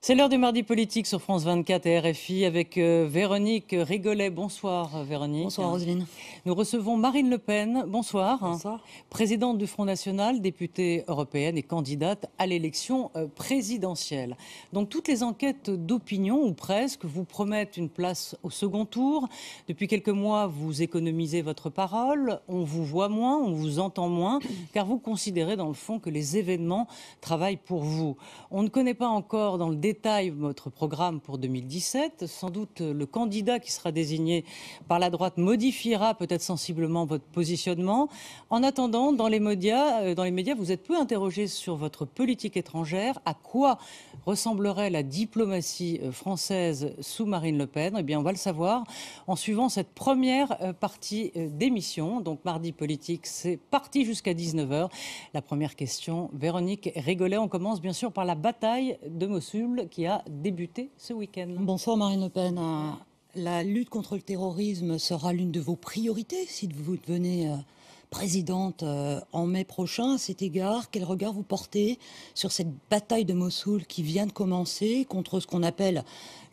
C'est l'heure du mardi politique sur France 24 et RFI avec Véronique Rigolet. Bonsoir Véronique. Bonsoir Roselyne. Nous recevons Marine Le Pen. Bonsoir. Bonsoir. Présidente du Front National, députée européenne et candidate à l'élection présidentielle. Donc toutes les enquêtes d'opinion, ou presque, vous promettent une place au second tour. Depuis quelques mois, vous économisez votre parole. On vous voit moins, on vous entend moins, car vous considérez dans le fond que les événements travaillent pour vous. On ne connaît pas encore dans le détail votre programme pour 2017. Sans doute le candidat qui sera désigné par la droite modifiera peut-être sensiblement votre positionnement. En attendant, dans les médias, vous êtes peu interrogé sur votre politique étrangère. À quoi ressemblerait la diplomatie française sous Marine Le Pen? Eh bien, on va le savoir en suivant cette première partie d'émission. Donc, mardi politique, c'est parti jusqu'à 19h. La première question, Véronique Rigolet. On commence bien sûr par la bataille de Mossoul qui a débuté ce week-end. Bonsoir Marine Le Pen. La lutte contre le terrorisme sera l'une de vos priorités si vous devenez présidente en mai prochain. À cet égard, quel regard vous portez sur cette bataille de Mossoul qui vient de commencer contre ce qu'on appelle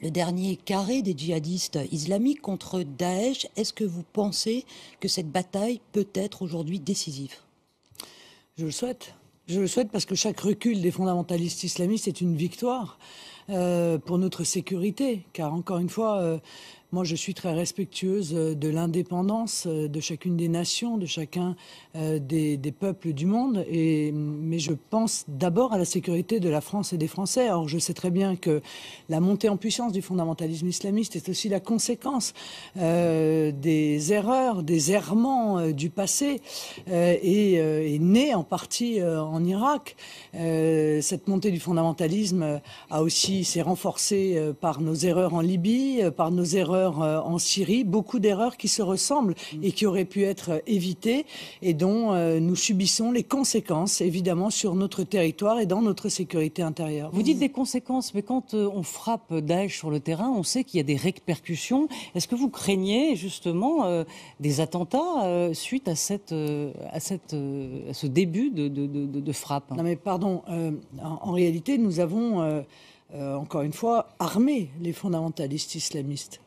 le dernier carré des djihadistes islamiques, contre Daesh? Est-ce que vous pensez que cette bataille peut être aujourd'hui décisive? Je le souhaite. Je le souhaite parce que chaque recul des fondamentalistes islamistes est une victoire pour notre sécurité. Car encore une fois, moi je suis très respectueuse de l'indépendance de chacune des nations, de chacun des peuples du monde. Mais je pense d'abord à la sécurité de la France et des Français. Or je sais très bien que la montée en puissance du fondamentalisme islamiste est aussi la conséquence des erreurs, des errements du passé et est née en partie en Irak. Cette montée du fondamentalisme s'est renforcée par nos erreurs en Libye, par nos erreurs en Syrie, beaucoup d'erreurs qui se ressemblent et qui auraient pu être évitées et dont nous subissons les conséquences évidemment sur notre territoire et dans notre sécurité intérieure. Vous dites des conséquences, mais quand on frappe Daesh sur le terrain, on sait qu'il y a des répercussions. Est-ce que vous craignez justement des attentats suite à ce début de frappe? Non mais pardon, en réalité nous avons encore une fois armé les fondamentalistes islamistes.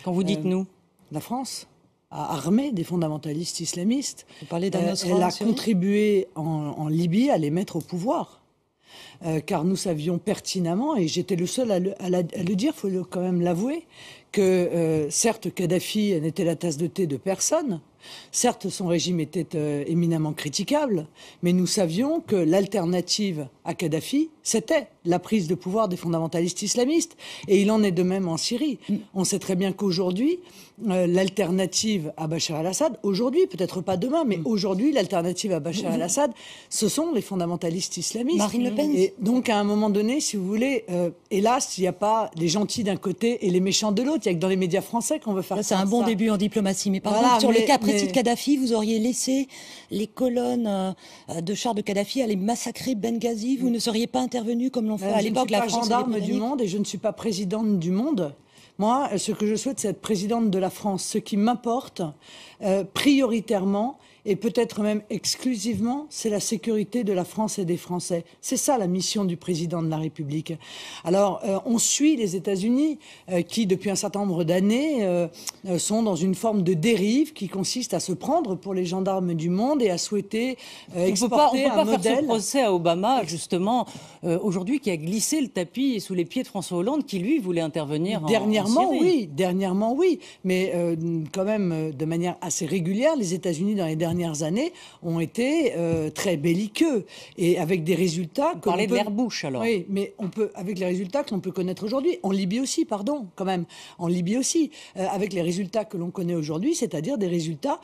Quand vous dites nous? La France a armé des fondamentalistes islamistes. Vous parlez d'Al-Nosra Elle a en Syrie? contribué en Libye à les mettre au pouvoir. Car nous savions pertinemment, et j'étais le seul à le dire, il faut quand même l'avouer, que certes Kadhafi n'était la tasse de thé de personne, certes son régime était éminemment critiquable, mais nous savions que l'alternative à Kadhafi, c'était la prise de pouvoir des fondamentalistes islamistes. Et il en est de même en Syrie. On sait très bien qu'aujourd'hui, l'alternative à Bachar el-Assad, aujourd'hui, peut-être pas demain, mais aujourd'hui, l'alternative à Bachar el-Assad, ce sont les fondamentalistes islamistes. Marine Le Pen. Et donc, à un moment donné, si vous voulez, hélas, il n'y a pas les gentils d'un côté et les méchants de l'autre. Il n'y a que dans les médias français qu'on veut faire ça. C'est un bon début en diplomatie. Mais par exemple, sur le cas précis de Kadhafi, vous auriez laissé les colonnes de chars de Kadhafi aller massacrer Benghazi. Vous ne seriez pas intervenu comme l'ont fait à l'époque la France. Je ne suis pas gendarme du monde et je ne suis pas présidente du monde. Moi, ce que je souhaite, c'est être présidente de la France. Ce qui m'importe prioritairement et peut-être même exclusivement, c'est la sécurité de la France et des Français. C'est ça la mission du président de la République. Alors, on suit les États-Unis qui, depuis un certain nombre d'années, sont dans une forme de dérive qui consiste à se prendre pour les gendarmes du monde et à souhaiter exporter un modèle. On ne peut pas faire ce procès à Obama, justement, aujourd'hui, qui a glissé le tapis sous les pieds de François Hollande, qui, lui, voulait intervenir Dernièrement, en Syrie. Dernièrement, oui. Mais quand même, de manière assez régulière, les États-Unis, dans les dernières années, ont été très belliqueux et avec des résultats. Vous parlez de l'air bouche, alors. Oui, mais avec les résultats que l'on peut connaître aujourd'hui, en Libye aussi, pardon, quand même, en Libye aussi, avec les résultats que l'on connaît aujourd'hui, c'est-à-dire des résultats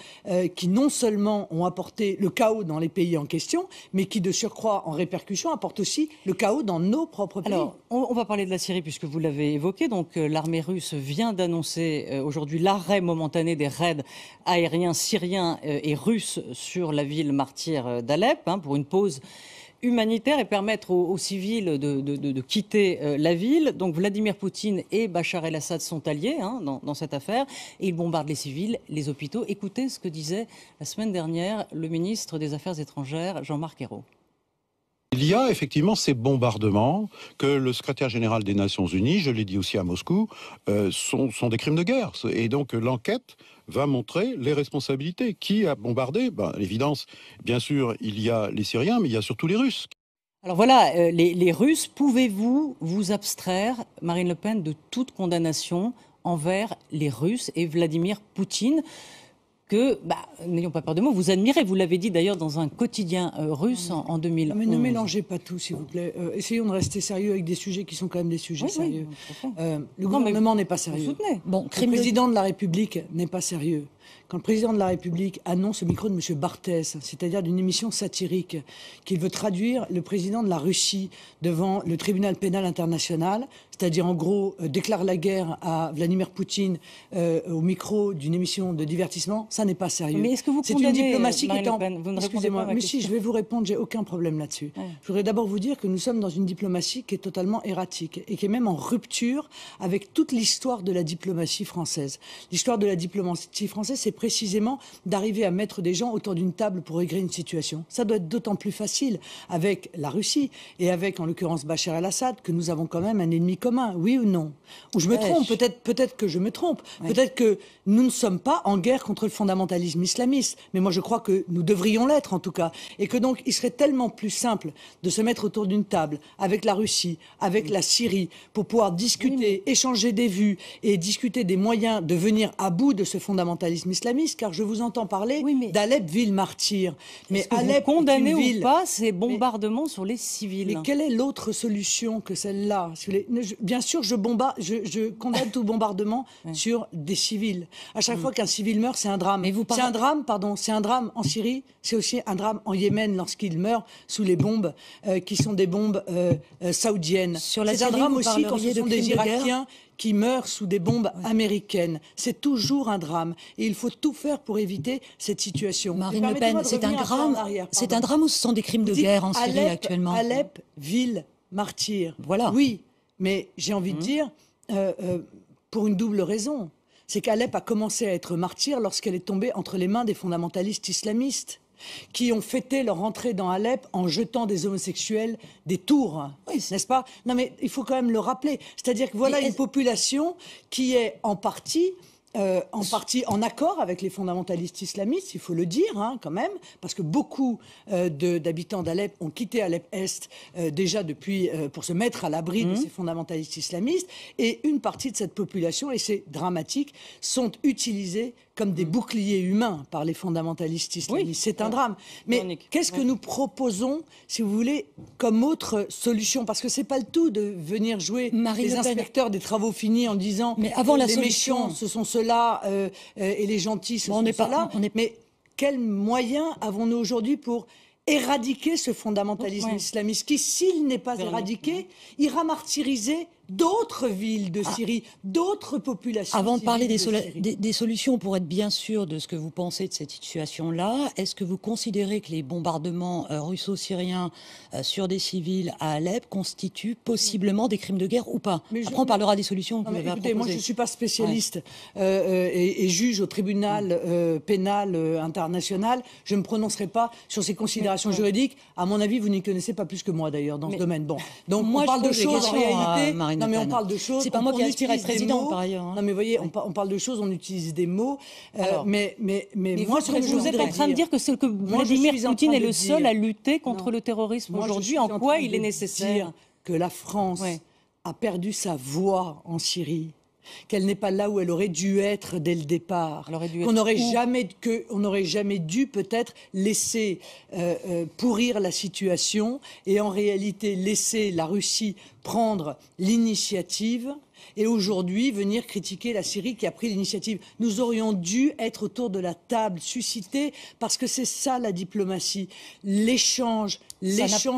qui non seulement ont apporté le chaos dans les pays en question, mais qui de surcroît, en répercussion, apportent aussi le chaos dans nos propres pays. Alors, on va parler de la Syrie puisque vous l'avez évoqué. Donc, l'armée russe vient d'annoncer aujourd'hui l'arrêt momentané des raids aériens syriens et russes sur la ville martyre d'Alep pour une pause humanitaire et permettre aux civils de quitter la ville. Donc Vladimir Poutine et Bachar el-Assad sont alliés dans cette affaire et ils bombardent les civils, les hôpitaux. Écoutez ce que disait la semaine dernière le ministre des Affaires étrangères, Jean-Marc Ayrault. Il y a effectivement ces bombardements que le secrétaire général des Nations Unies, je l'ai dit aussi à Moscou, sont des crimes de guerre. Et donc l'enquête va montrer les responsabilités. Qui a bombardé? À l'évidence, bien sûr, il y a les Syriens, mais il y a surtout les Russes. Alors voilà, les Russes, pouvez-vous vous abstraire, Marine Le Pen, de toute condamnation envers les Russes et Vladimir Poutine que, n'ayons pas peur de mots, vous admirez. Vous l'avez dit d'ailleurs dans un quotidien russe en 2011. Mais ne mélangez pas tout, s'il vous plaît. Essayons de rester sérieux avec des sujets qui sont quand même des sujets sérieux. Le gouvernement n'est pas sérieux. Vous soutenez. Le président de la République n'est pas sérieux. Quand le président de la République annonce au micro de M. Barthès, c'est-à-dire d'une émission satirique, qu'il veut traduire le président de la Russie devant le tribunal pénal international, c'est-à-dire en gros déclare la guerre à Vladimir Poutine au micro d'une émission de divertissement, ça n'est pas sérieux. Mais est-ce que vous C'est une diplomatie qui est en... Excusez-moi, mais si, je vais vous répondre, j'ai aucun problème là-dessus. Ouais. Je voudrais d'abord vous dire que nous sommes dans une diplomatie qui est totalement erratique et qui est même en rupture avec toute l'histoire de la diplomatie française. L'histoire de la diplomatie française, c'est précisément d'arriver à mettre des gens autour d'une table pour régler une situation. Ça doit être d'autant plus facile avec la Russie et avec, en l'occurrence, Bachar el-Assad, que nous avons quand même un ennemi commun, oui ou non? Ou je me trompe, peut-être que je me trompe, peut-être que nous ne sommes pas en guerre contre le fondamentalisme islamiste, mais moi je crois que nous devrions l'être en tout cas, et que donc il serait tellement plus simple de se mettre autour d'une table avec la Russie, avec la Syrie, pour pouvoir discuter, échanger des vues et discuter des moyens de venir à bout de ce fondamentalisme islamiste, car je vous entends parler d'Alep, ville martyre. Mais Alep, vous condamnez ou pas ces bombardements sur les civils? Mais quelle est l'autre solution que celle-là? Bien sûr, je condamne tout bombardement sur des civils. À chaque fois qu'un civil meurt, c'est un drame. C'est un drame, pardon, c'est un drame en Syrie, c'est aussi un drame en Yémen lorsqu'il meurt sous les bombes qui sont des bombes saoudiennes. C'est un drame aussi quand ce sont des Irakiens qui meurent sous des bombes américaines. C'est toujours un drame. Et il faut tout faire pour éviter cette situation. Marine Le Pen, c'est un drame ou ce sont des crimes de guerre en Syrie actuellement? Alep, ville martyre. Voilà. Oui, mais j'ai envie de dire, pour une double raison. C'est qu'Alep a commencé à être martyr lorsqu'elle est tombée entre les mains des fondamentalistes islamistes, qui ont fêté leur entrée dans Alep en jetant des homosexuels des tours, n'est-ce pas? Non mais il faut quand même le rappeler. C'est-à-dire que voilà une population qui est en partie en accord avec les fondamentalistes islamistes, il faut le dire quand même, parce que beaucoup d'habitants d'Alep ont quitté Alep-Est déjà depuis pour se mettre à l'abri de ces fondamentalistes islamistes, et une partie de cette population, et c'est dramatique, sont utilisés comme des boucliers humains par les fondamentalistes islamistes. C'est un drame. Mais qu'est-ce que nous proposons, si vous voulez, comme autre solution? Parce que c'est pas le tout de venir jouer les inspecteurs des travaux finis en disant mais avant les méchants, ce sont ceux-là, et les gentils, ce sont ceux-là. Mais quels moyens avons-nous aujourd'hui pour éradiquer ce fondamentalisme islamiste qui, s'il n'est pas éradiqué, ira martyriser d'autres villes de Syrie, d'autres populations. Avant de parler des solutions, pour être bien sûr de ce que vous pensez de cette situation-là, est-ce que vous considérez que les bombardements russo-syriens sur des civils à Alep constituent possiblement des crimes de guerre ou pas? Après, on parlera des solutions que vous avez à proposer. Moi, je ne suis pas spécialiste et juge au tribunal pénal international. Je ne me prononcerai pas sur ces considérations juridiques. À mon avis, vous n'y connaissez pas plus que moi, d'ailleurs, dans ce domaine. Bon. Donc, moi, on parle de choses en réalité... Non, mais on parle de choses. C'est pas moi qui aspire à être président, par ailleurs. Non, mais vous voyez, on parle de choses, on utilise des mots. Mais moi, vous êtes en train de dire que c'est que Vladimir Poutine est le seul à lutter contre le terrorisme aujourd'hui. En quoi il est nécessaire que la France a perdu sa voix en Syrie, qu'elle n'est pas là où elle aurait dû être dès le départ, qu'on n'aurait jamais dû peut-être laisser pourrir la situation et en réalité laisser la Russie prendre l'initiative et aujourd'hui venir critiquer la Syrie qui a pris l'initiative. Nous aurions dû être autour de la table, susciter, parce que c'est ça la diplomatie, l'échange.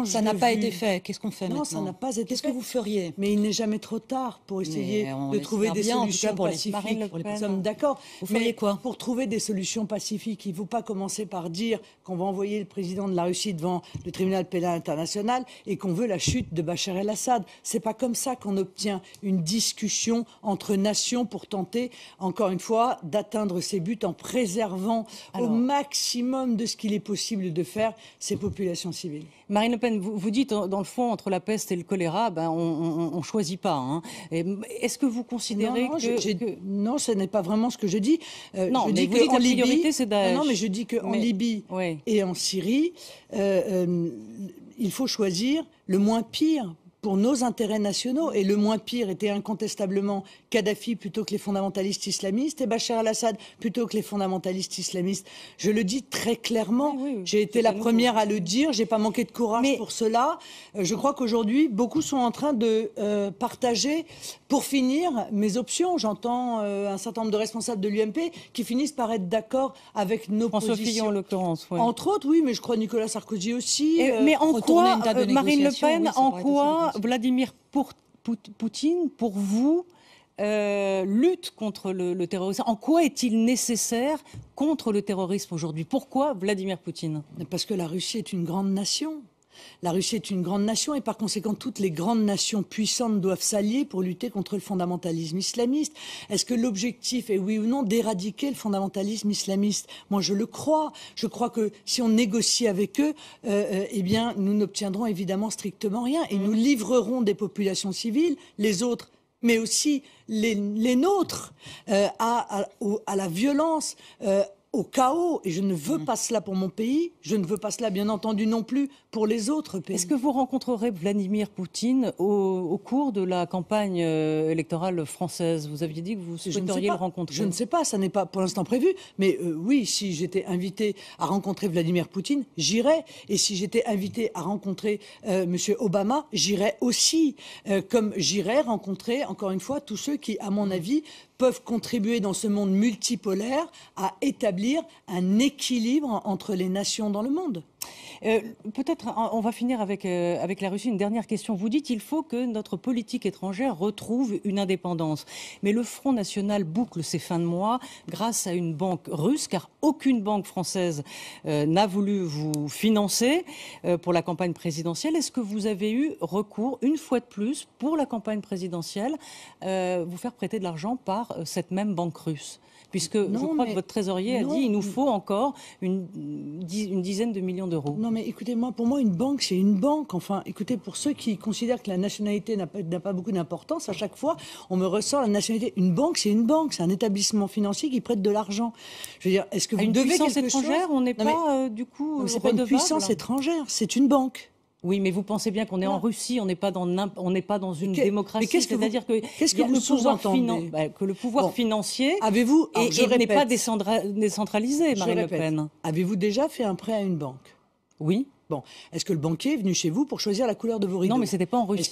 Ça n'a pas été fait. Qu'est-ce qu'on fait maintenant? Non, ça n'a pas été fait. Qu'est-ce que vous feriez? Mais il n'est jamais trop tard pour essayer de trouver des solutions pacifiques. Nous sommes d'accord. Vous feriez quoi? Pour trouver des solutions pacifiques, il ne faut pas commencer par dire qu'on va envoyer le président de la Russie devant le tribunal pénal international et qu'on veut la chute de Bachar el-Assad. C'est pas comme ça qu'on obtient une discussion entre nations pour tenter, encore une fois, d'atteindre ses buts en préservant au maximum de ce qu'il est possible de faire ces populations civiles. Marine Le Pen, vous dites, dans le fond, entre la peste et le choléra, on ne choisit pas. Hein. Est-ce que vous considérez Non, ce n'est pas vraiment ce que je dis. Non, je mais dis vous dites qu'en la priorité, Libye, c'est Daesh. non, mais je dis qu'en Libye et en Syrie, il faut choisir le moins pire pour nos intérêts nationaux. Et le moins pire était incontestablement Kadhafi plutôt que les fondamentalistes islamistes et Bachar al-Assad plutôt que les fondamentalistes islamistes. Je le dis très clairement. Oui, j'ai été la première à le dire. J'ai pas manqué de courage pour cela. Je crois qu'aujourd'hui, beaucoup sont en train de partager, pour finir, mes options. J'entends un certain nombre de responsables de l'UMP qui finissent par être d'accord avec nos François positions. Fillon, en l'occurrence. Oui. Entre autres, oui, mais je crois Nicolas Sarkozy aussi. Mais en quoi, Marine Le Pen, oui, en quoi Vladimir Poutine, pour vous, lutte contre le terrorisme? En quoi est-il nécessaire contre le terrorisme aujourd'hui? Pourquoi Vladimir Poutine? Parce que la Russie est une grande nation. La Russie est une grande nation et par conséquent, toutes les grandes nations puissantes doivent s'allier pour lutter contre le fondamentalisme islamiste. Est-ce que l'objectif est, oui ou non, d'éradiquer le fondamentalisme islamiste? Moi, je le crois. Je crois que si on négocie avec eux, eh bien, nous n'obtiendrons évidemment strictement rien et nous livrerons des populations civiles, les autres, mais aussi les nôtres, à la violence, au chaos, et je ne veux pas cela pour mon pays, je ne veux pas cela bien entendu non plus pour les autres pays. Est-ce que vous rencontrerez Vladimir Poutine au cours de la campagne électorale française? Vous aviez dit que vous souhaiteriez le rencontrer. Je ne sais pas, ça n'est pas pour l'instant prévu, mais oui, si j'étais invité à rencontrer Vladimir Poutine, j'irais, et si j'étais invité à rencontrer M. Obama, j'irais aussi, comme j'irais rencontrer, encore une fois, tous ceux qui, à mon avis, peuvent contribuer dans ce monde multipolaire à établir un équilibre entre les nations dans le monde. Peut-être, on va finir avec la Russie. Une dernière question. Vous dites qu'il faut que notre politique étrangère retrouve une indépendance. Mais le Front National boucle ses fins de mois grâce à une banque russe, car aucune banque française n'a voulu vous financer pour la campagne présidentielle. Est-ce que vous avez eu recours, une fois de plus, pour la campagne présidentielle, vous faire prêter de l'argent par cette même banque russe? Puisque je crois que votre trésorier a dit qu'il nous faut encore une dizaine de millions d'euros. Non, mais écoutez, pour moi, une banque, c'est une banque. Enfin, écoutez, pour ceux qui considèrent que la nationalité n'a pas beaucoup d'importance, à chaque fois, on me ressort la nationalité. Une banque, c'est une banque. C'est un établissement financier qui prête de l'argent. Je veux dire, est-ce que vous devez quelque chose ? Une puissance étrangère, on n'est pas, du coup, c'est pas une puissance étrangère, c'est une banque. Oui, mais vous pensez bien qu'on est en Russie, on n'est pas dans une démocratie. C'est-à-dire qu'est-ce que vous sous-entendez que le pouvoir financier n'est pas décentralisé, Marine Le Pen. Avez-vous déjà fait un prêt à une banque? Oui. Bon, est-ce que le banquier est venu chez vous pour choisir la couleur de vos rideaux? Non, mais c'était pas en Russie. Est-ce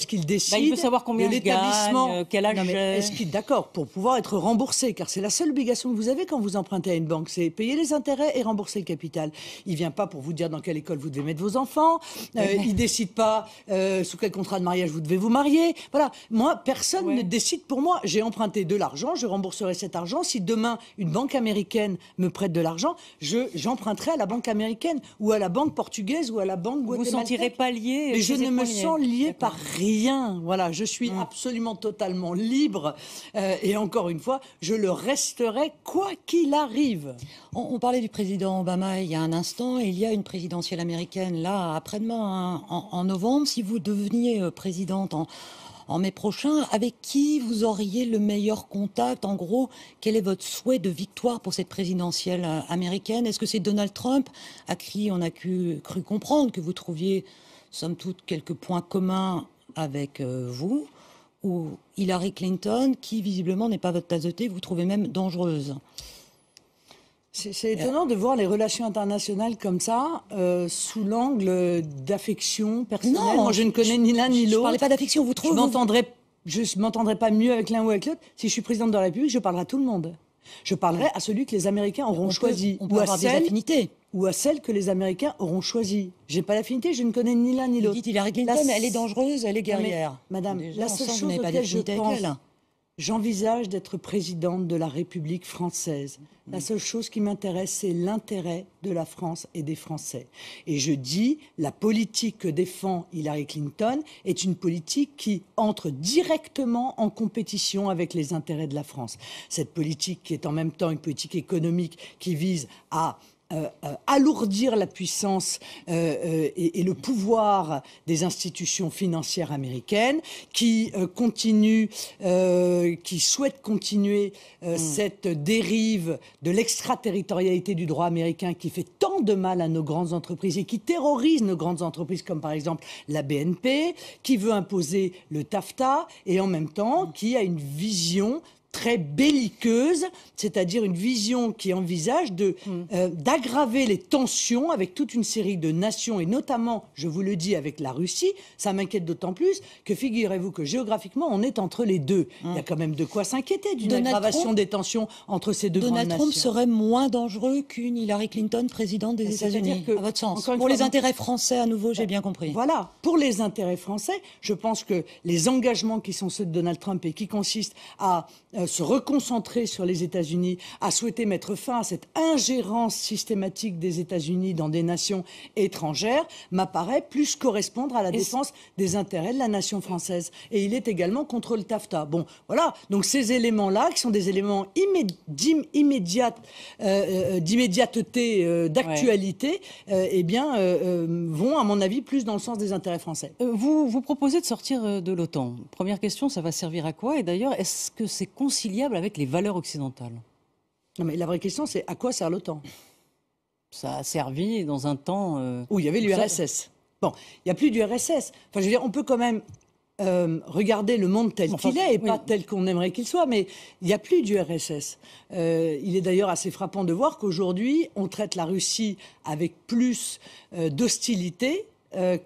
qu'il décide il veut savoir combien il gagne, quel âge j'ai. D'accord, pour pouvoir être remboursé, car c'est la seule obligation que vous avez quand vous empruntez à une banque, c'est payer les intérêts et rembourser le capital. Il vient pas pour vous dire dans quelle école vous devez mettre vos enfants. Il décide pas sous quel contrat de mariage vous devez vous marier. Voilà, moi, personne ne décide pour moi. J'ai emprunté de l'argent, je rembourserai cet argent. Si demain une banque américaine me prête de l'argent, j'emprunterai à la banque américaine ou à la banque portugaise ou à la banque guatémaltaise. Vous ne sentirez pas lié? Mais je ne me sens lié par rien. Voilà, je suis absolument totalement libre. Et encore une fois, je le resterai quoi qu'il arrive. On parlait du président Obama il y a un instant. Il y a une présidentielle américaine là après-demain, en novembre. Si vous deveniez présidente en mai prochain, avec qui vous auriez le meilleur contact? En gros, quel est votre souhait de victoire pour cette présidentielle américaine? Est-ce que c'est Donald Trump, à qui on a cru comprendre que vous trouviez, somme toute, quelques points communs avec vous, ou Hillary Clinton, qui visiblement n'est pas votre tasse de thé, vous trouvez même dangereuse? C'est étonnant de voir les relations internationales comme ça, sous l'angle d'affection personnelle. Non, moi je ne connais ni l'un ni l'autre. Je ne parlais pas d'affection, vous trouvez? Je m'entendrai pas mieux avec l'un ou avec l'autre. Si je suis présidente de la République, je parlerai à tout le monde. Je parlerai à celui que les Américains auront choisi. On peut avoir des affinités. Ou à celle que les Américains auront choisi. J'ai pas d'affinité, je ne connais ni l'un ni l'autre. Vous dites Hillary Clinton, mais elle est dangereuse, elle est guerrière. Madame, déjà, la seule chose vous n'avez pas auquel je d'affinité pense... avec elle. J'envisage d'être présidente de la République française. La seule chose qui m'intéresse, c'est l'intérêt de la France et des Français. Et je dis, la politique que défend Hillary Clinton est une politique qui entre directement en compétition avec les intérêts de la France. Cette politique qui est en même temps une politique économique qui vise à alourdir la puissance et le pouvoir des institutions financières américaines, qui souhaite continuer cette dérive de l'extraterritorialité du droit américain qui fait tant de mal à nos grandes entreprises et qui terrorise nos grandes entreprises comme par exemple la BNP, qui veut imposer le TAFTA et en même temps qui a une vision très belliqueuse, c'est-à-dire une vision qui envisage d'aggraver les tensions avec toute une série de nations, et notamment, je vous le dis, avec la Russie. Ça m'inquiète d'autant plus que, figurez-vous que géographiquement, on est entre les deux. Il y a quand même de quoi s'inquiéter d'une aggravation des tensions entre ces deux grandes nations. Donald Trump serait moins dangereux qu'une Hillary Clinton présidente des États-Unis, à votre sens. Pour les intérêts français, à nouveau, j'ai bien compris. Voilà, pour les intérêts français, je pense que les engagements qui sont ceux de Donald Trump et qui consistent à se reconcentrer sur les États-Unis, à souhaiter mettre fin à cette ingérence systématique des États-Unis dans des nations étrangères, m'apparaît plus correspondre à la défense des intérêts de la nation française. Et il est également contre le TAFTA. Bon, voilà. Donc ces éléments-là, qui sont des éléments d'immédiateté, d'actualité, vont, à mon avis, plus dans le sens des intérêts français. Vous proposez de sortir de l'OTAN. Première question, ça va servir à quoi? Et d'ailleurs, est-ce que c'est conciliable avec les valeurs occidentales? Non, mais la vraie question, c'est à quoi sert l'OTAN? Ça a servi dans un temps... où il y avait l'URSS. Bon, il n'y a plus d'URSS. Enfin, je veux dire, on peut quand même regarder le monde tel qu'il est et pas tel qu'on aimerait qu'il soit, mais il n'y a plus d'URSS. Il est d'ailleurs assez frappant de voir qu'aujourd'hui, on traite la Russie avec plus d'hostilité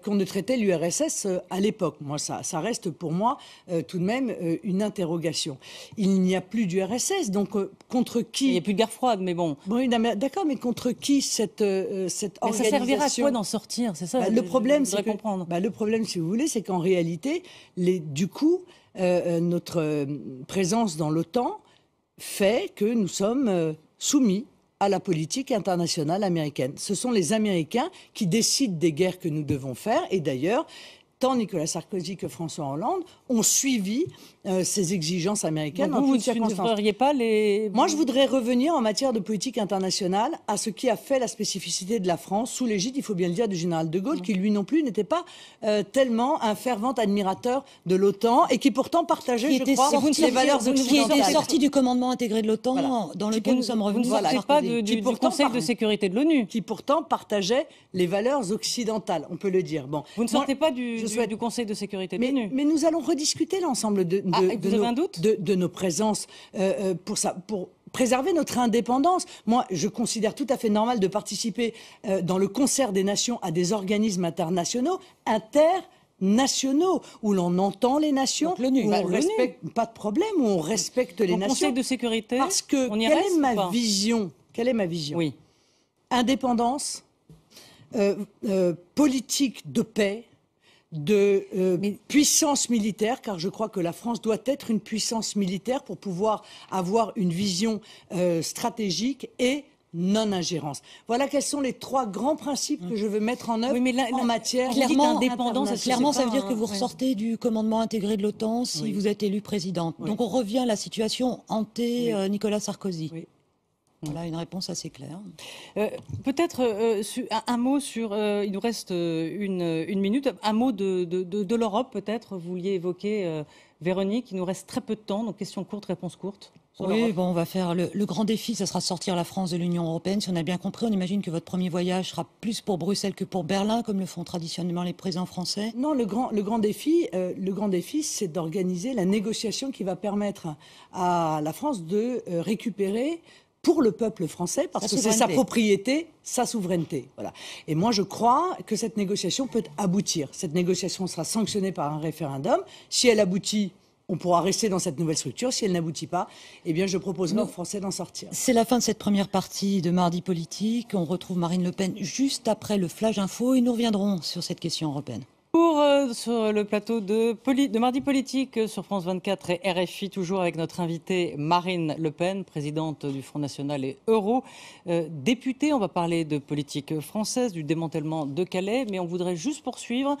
qu'on ne traitait l'URSS à l'époque. Moi, ça reste pour moi tout de même une interrogation. Il n'y a plus d'URSS, donc contre qui... Il n'y a plus de guerre froide, mais bon... Oui, d'accord, mais contre qui cette organisation... Ça servira à quoi d'en sortir? C'est ça, le problème, c'est comprendre. Le problème, si vous voulez, c'est qu'en réalité, notre présence dans l'OTAN fait que nous sommes soumis à la politique internationale américaine. Ce sont les Américains qui décident des guerres que nous devons faire. Et d'ailleurs, tant Nicolas Sarkozy que François Hollande ont suivi ces exigences américaines. Donc vous ne feriez pas les... Moi, je voudrais revenir en matière de politique internationale à ce qui a fait la spécificité de la France sous l'égide, il faut bien le dire, du général de Gaulle, qui lui non plus n'était pas tellement un fervent admirateur de l'OTAN et qui pourtant partageait, je crois, les valeurs occidentales. Qui était sorti du commandement intégré de l'OTAN, dans lequel nous sommes revenus. Vous ne sortez pas du Conseil de sécurité de l'ONU. Qui pourtant partageait les valeurs occidentales, on peut le dire. Bon, vous ne sortez pas du Conseil de sécurité de l'ONU. Mais nous allons rediscuter l'ensemble de nos présences pour préserver notre indépendance. Moi, je considère tout à fait normal de participer dans le concert des nations à des organismes internationaux, où l'on entend les nations, où on respecte, pas de problème, où on respecte les nations. Conseil de sécurité, parce que on y quelle reste est ma vision? Quelle est ma vision? Oui. Indépendance, politique de paix, de puissance militaire, car je crois que la France doit être une puissance militaire pour pouvoir avoir une vision stratégique et non-ingérence. Voilà quels sont les trois grands principes que je veux mettre en œuvre en matière d'indépendance. Clairement, ça veut dire que vous ressortez du commandement intégré de l'OTAN si vous êtes élu présidente. Donc on revient à la situation hantée Nicolas Sarkozy. Oui. Voilà une réponse assez claire. Peut-être un mot sur... il nous reste une minute. Un mot de l'Europe, peut-être. Vous vouliez évoquer, Véronique. Il nous reste très peu de temps. Donc, question courte, réponse courte. Oui, bon, on va faire le grand défi, ça sera sortir la France de l'Union européenne. Si on a bien compris, on imagine que votre premier voyage sera plus pour Bruxelles que pour Berlin, comme le font traditionnellement les présidents français. Non, le grand défi, c'est d'organiser la négociation qui va permettre à la France de récupérer pour le peuple français, parce que c'est sa propriété, sa souveraineté. Voilà. Et moi, je crois que cette négociation peut aboutir. Cette négociation sera sanctionnée par un référendum. Si elle aboutit, on pourra rester dans cette nouvelle structure. Si elle n'aboutit pas, eh bien, je proposerai aux Français d'en sortir. C'est la fin de cette première partie de Mardi Politique. On retrouve Marine Le Pen juste après le Flash Info et nous reviendrons sur cette question européenne. Sur le plateau de Mardi Politique sur France 24 et RFI, toujours avec notre invitée Marine Le Pen, présidente du Front National et députée. On va parler de politique française, du démantèlement de Calais, mais on voudrait juste poursuivre,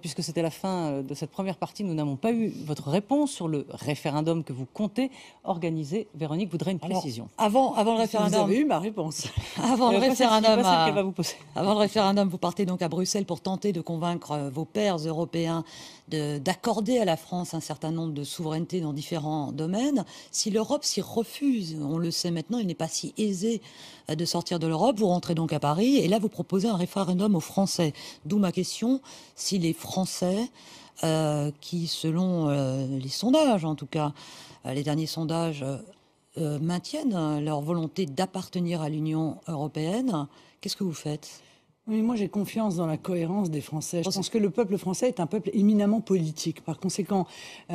puisque c'était la fin de cette première partie. Nous n'avons pas eu votre réponse sur le référendum que vous comptez organiser. Véronique voudrait une précision. Avant le référendum, vous avez eu ma réponse. Avant le référendum, va vous poser. Avant le référendum, vous partez donc à Bruxelles pour tenter de convaincre vos pairs européens d'accorder à la France un certain nombre de souverainetés dans différents domaines. Si l'Europe s'y refuse, on le sait maintenant, il n'est pas si aisé de sortir de l'Europe. Vous rentrez donc à Paris et là vous proposez un référendum aux Français. D'où ma question, si les Français, qui selon les sondages en tout cas, les derniers sondages maintiennent leur volonté d'appartenir à l'Union européenne, qu'est-ce que vous faites ? Oui, moi j'ai confiance dans la cohérence des Français. Je pense que le peuple français est un peuple éminemment politique. Par conséquent,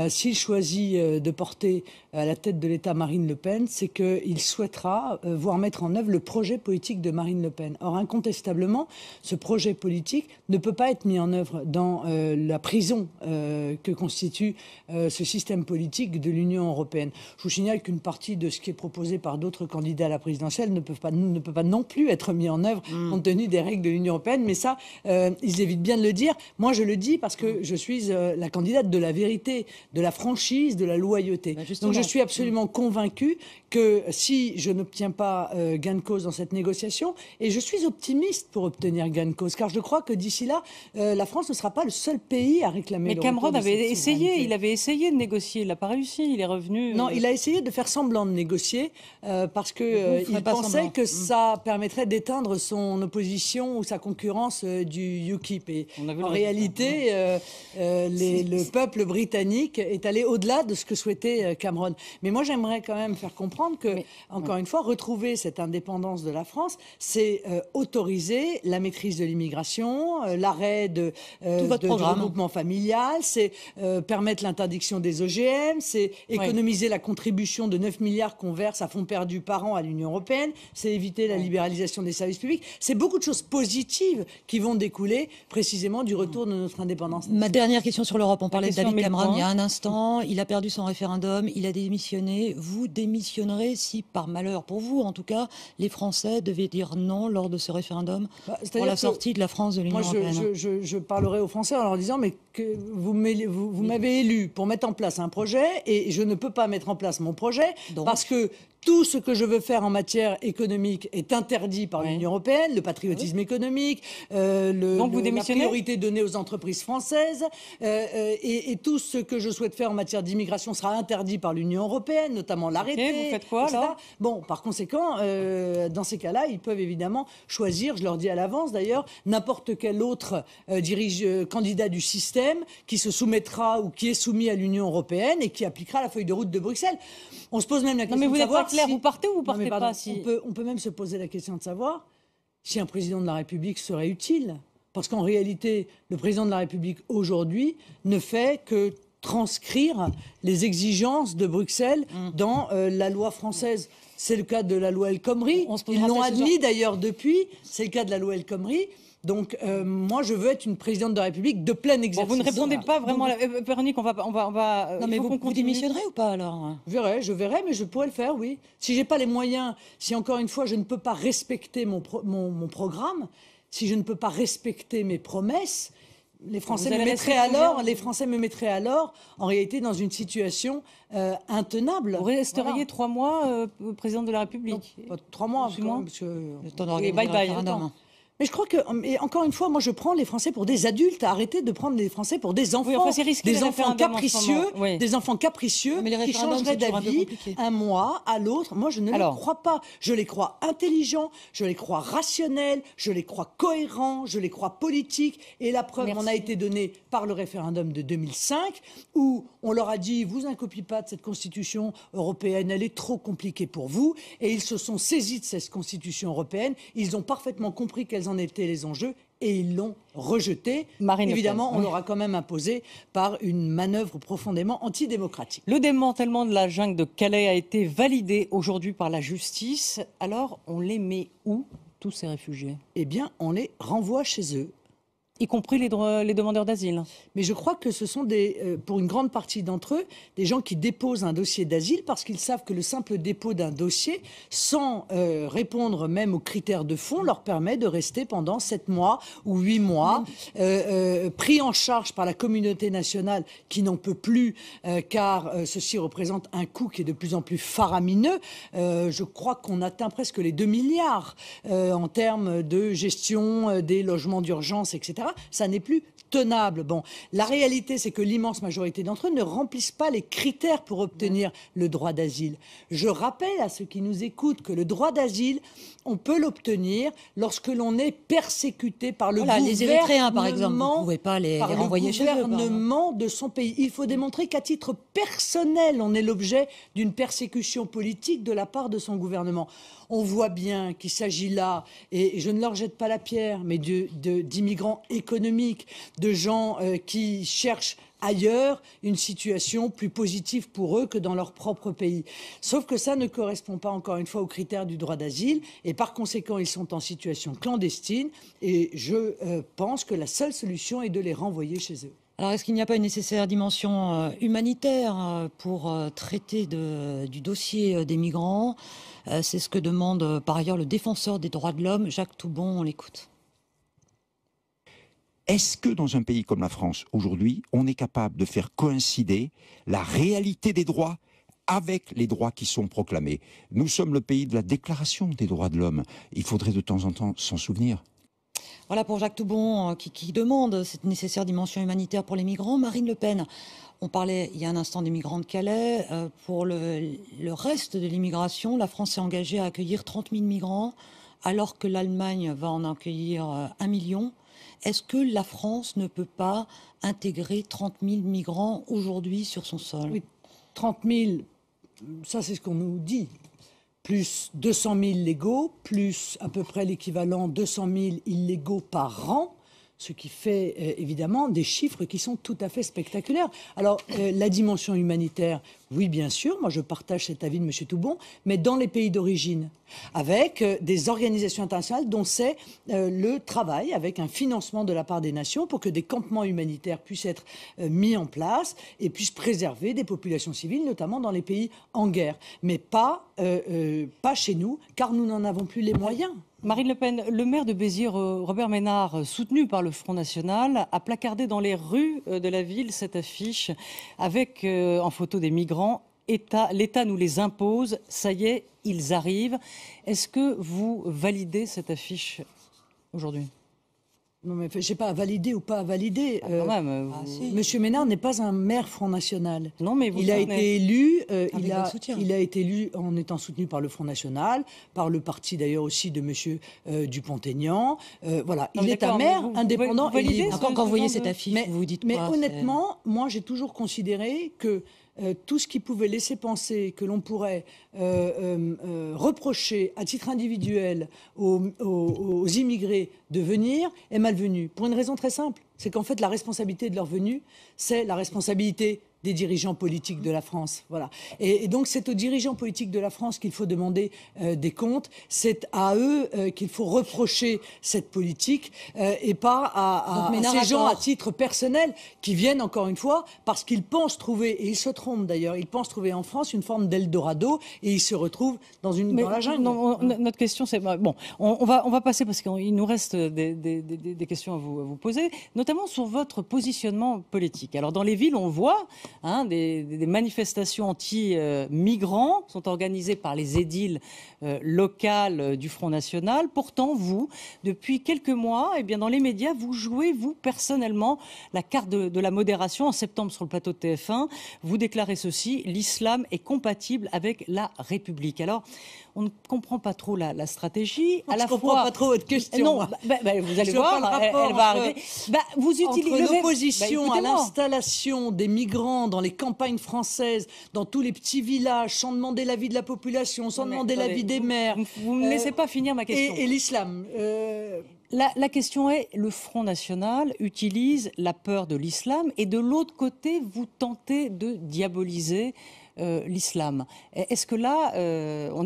s'il choisit de porter à la tête de l'État Marine Le Pen, c'est qu'il souhaitera voir mettre en œuvre le projet politique de Marine Le Pen. Or, incontestablement, ce projet politique ne peut pas être mis en œuvre dans la prison que constitue ce système politique de l'Union européenne. Je vous signale qu'une partie de ce qui est proposé par d'autres candidats à la présidentielle ne peut pas non plus être mis en œuvre compte tenu des règles de l'Union européenne, mais ça, ils évitent bien de le dire. Moi, je le dis parce que je suis la candidate de la vérité, de la franchise, de la loyauté. Donc, je suis absolument convaincue que si je n'obtiens pas gain de cause dans cette négociation, et je suis optimiste pour obtenir gain de cause, car je crois que d'ici là, la France ne sera pas le seul pays à réclamer. Mais Cameron avait essayé, il avait essayé de négocier, il n'a pas réussi, il est revenu. Non, il a essayé de faire semblant de négocier parce que il pensait que ça permettrait d'éteindre son opposition ou sa concurrence du UKIP. Et en réalité, le peuple britannique est allé au-delà de ce que souhaitait Cameron. Mais moi, j'aimerais quand même faire comprendre que, encore une fois, retrouver cette indépendance de la France, c'est autoriser la maîtrise de l'immigration, l'arrêt du regroupement familial, c'est permettre l'interdiction des OGM, c'est économiser la contribution de 9 milliards qu'on verse à fonds perdus par an à l'Union européenne, c'est éviter la libéralisation des services publics. C'est beaucoup de choses positives qui vont découler précisément du retour de notre indépendance. Ma dernière question sur l'Europe. On parlait de David Cameron il y a un instant. Il a perdu son référendum, il a démissionné. Vous démissionnerez si, par malheur pour vous, en tout cas, les Français devaient dire non lors de ce référendum pour la sortie de la France de l'Union européenne. Je parlerai aux Français en leur disant mais que vous m'avez élu pour mettre en place un projet et je ne peux pas mettre en place mon projet parce que tout ce que je veux faire en matière économique est interdit par l'Union européenne, le patriotisme économique, la priorité donnée aux entreprises françaises, et tout ce que je souhaite faire en matière d'immigration sera interdit par l'Union européenne, notamment l'arrêté. Vous faites quoi alors ? Bon, par conséquent, dans ces cas-là, ils peuvent évidemment choisir, je leur dis à l'avance d'ailleurs, n'importe quel autre candidat du système qui se soumettra ou qui est soumis à l'Union européenne et qui appliquera la feuille de route de Bruxelles. On se pose même la question de savoir si... Vous partez ou vous partez pas on peut même se poser la question de savoir si un président de la République serait utile. Parce qu'en réalité, le président de la République aujourd'hui ne fait que transcrire les exigences de Bruxelles dans la loi française. C'est le cas de la loi El Khomri. Ils l'ont admis d'ailleurs depuis. C'est le cas de la loi El Khomri. Donc, moi, je veux être une présidente de la République de plein exercice. Bon, vous ne répondez pas vraiment. Véronique, on va. Non, mais vous démissionnerez ou pas alors ? Je verrai, mais je pourrais le faire, oui. Si j'ai pas les moyens, si encore une fois, je ne peux pas respecter mon programme, si je ne peux pas respecter mes promesses, les Français me mettraient alors, en réalité, dans une situation intenable. Vous resteriez 3 mois présidente de la République ? Non, pas 3 mois, 6 mois. Parce que... Le temps d'organiser le référendum. Mais je crois que, encore une fois, moi je prends les Français pour des adultes. Arrêtez de prendre les Français pour des enfants, des enfants capricieux, qui changeraient d'avis un mois à l'autre. Moi je ne les crois pas. Je les crois intelligents, je les crois rationnels, je les crois cohérents, je les crois politiques. Et la preuve m'en a été donnée par le référendum de 2005, où on leur a dit, vous incopiez pas de cette constitution européenne, elle est trop compliquée pour vous. Et ils se sont saisis de cette constitution européenne. Ils ont parfaitement compris quels en étaient les enjeux et ils l'ont rejeté. Évidemment, on l'aura quand même imposé par une manœuvre profondément antidémocratique. Le démantèlement de la jungle de Calais a été validé aujourd'hui par la justice. Alors, on les met où, tous ces réfugiés ? Eh bien, on les renvoie chez eux. Y compris les demandeurs d'asile. Mais je crois que ce sont pour une grande partie d'entre eux, des gens qui déposent un dossier d'asile parce qu'ils savent que le simple dépôt d'un dossier, sans répondre même aux critères de fond, leur permet de rester pendant 7 mois ou 8 mois, pris en charge par la communauté nationale qui n'en peut plus, car ceci représente un coût qui est de plus en plus faramineux. Je crois qu'on atteint presque les 2 milliards en termes de gestion des logements d'urgence, etc. Ça n'est plus tenable. Bon, la réalité, c'est que l'immense majorité d'entre eux ne remplissent pas les critères pour obtenir le droit d'asile. Je rappelle à ceux qui nous écoutent que le droit d'asile, on peut l'obtenir lorsque l'on est persécuté par le gouvernement. Les Érythréens, par exemple, vous ne pouvez pas les renvoyer chez eux. Par le gouvernement de son pays. Il faut démontrer qu'à titre personnel, on est l'objet d'une persécution politique de la part de son gouvernement. On voit bien qu'il s'agit là, et je ne leur jette pas la pierre, mais d'immigrants économiques, de gens qui cherchent ailleurs une situation plus positive pour eux que dans leur propre pays. Sauf que ça ne correspond pas, encore une fois, aux critères du droit d'asile, et par conséquent, ils sont en situation clandestine, et je pense que la seule solution est de les renvoyer chez eux. Alors, est-ce qu'il n'y a pas une nécessaire dimension humanitaire pour traiter du dossier des migrants? C'est ce que demande par ailleurs le défenseur des droits de l'homme, Jacques Toubon. On l'écoute. Est-ce que dans un pays comme la France, aujourd'hui, on est capable de faire coïncider la réalité des droits avec les droits qui sont proclamés? Nous sommes le pays de la Déclaration des droits de l'homme. Il faudrait de temps en temps s'en souvenir. Voilà pour Jacques Toubon qui demande cette nécessaire dimension humanitaire pour les migrants. Marine Le Pen, on parlait il y a un instant des migrants de Calais. Pour le reste de l'immigration, la France s'est engagée à accueillir 30 000 migrants, alors que l'Allemagne va en accueillir 1 million. Est-ce que la France ne peut pas intégrer 30 000 migrants aujourd'hui sur son sol? Oui, 30 000, ça c'est ce qu'on nous dit. Plus 200 000 légaux, plus à peu près l'équivalent 200 000 illégaux par an, ce qui fait évidemment des chiffres qui sont tout à fait spectaculaires. Alors, la dimension humanitaire, oui, bien sûr, moi je partage cet avis de M. Toubon, mais dans les pays d'origine, avec des organisations internationales dont c'est le travail, avec un financement de la part des nations pour que des campements humanitaires puissent être mis en place et puissent préserver des populations civiles, notamment dans les pays en guerre. Mais pas chez nous, car nous n'en avons plus les moyens. Marine Le Pen, le maire de Béziers, Robert Ménard, soutenu par le Front National, a placardé dans les rues de la ville cette affiche avec en photo des migrants. L'État nous les impose, ça y est, ils arrivent. Est-ce que vous validez cette affiche aujourd'hui ? Non, mais je ne sais pas à valider ou pas à valider. Monsieur Ménard n'est pas un maire Front National. Non, mais il a été élu. Il a été élu en étant soutenu par le Front National, par le parti d'ailleurs aussi de Monsieur Dupont-Aignan. Voilà, il est un maire indépendant et libre. Quand vous voyez cette affiche, vous vous dites mais quoi, honnêtement, moi j'ai toujours considéré que tout ce qui pouvait laisser penser que l'on pourrait reprocher à titre individuel aux immigrés de venir est malvenu. Pour une raison très simple, c'est qu'en fait la responsabilité de leur venue, c'est la responsabilité des dirigeants politiques de la France. Voilà. Et donc c'est aux dirigeants politiques de la France qu'il faut demander des comptes, c'est à eux qu'il faut reprocher cette politique et pas à ces gens à titre personnel qui viennent encore une fois parce qu'ils pensent trouver, et ils se trompent d'ailleurs, ils pensent trouver en France une forme d'Eldorado et ils se retrouvent dans la jungle. Notre question c'est... Bon, on va passer parce qu'il nous reste des questions à vous poser, notamment sur votre positionnement politique. Alors dans les villes, on voit... des manifestations anti-migrants sont organisées par les édiles locales du Front National. Pourtant, vous, depuis quelques mois, dans les médias, vous jouez, vous, personnellement, la carte de la modération. En septembre, sur le plateau de TF1, vous déclarez ceci: l'islam est compatible avec la République. Alors, on ne comprend pas trop la stratégie. Je ne comprends pas trop votre question. Non, vous allez voir, elle va arriver. Vous utilisez l'opposition à l'installation des migrants dans les campagnes françaises, dans tous les petits villages, sans demander l'avis de la population, sans demander l'avis des maires. Vous ne me laissez pas finir ma question. Et l'islam. La question est, le Front National utilise la peur de l'islam et de l'autre côté, vous tentez de diaboliser l'islam. Est-ce que là,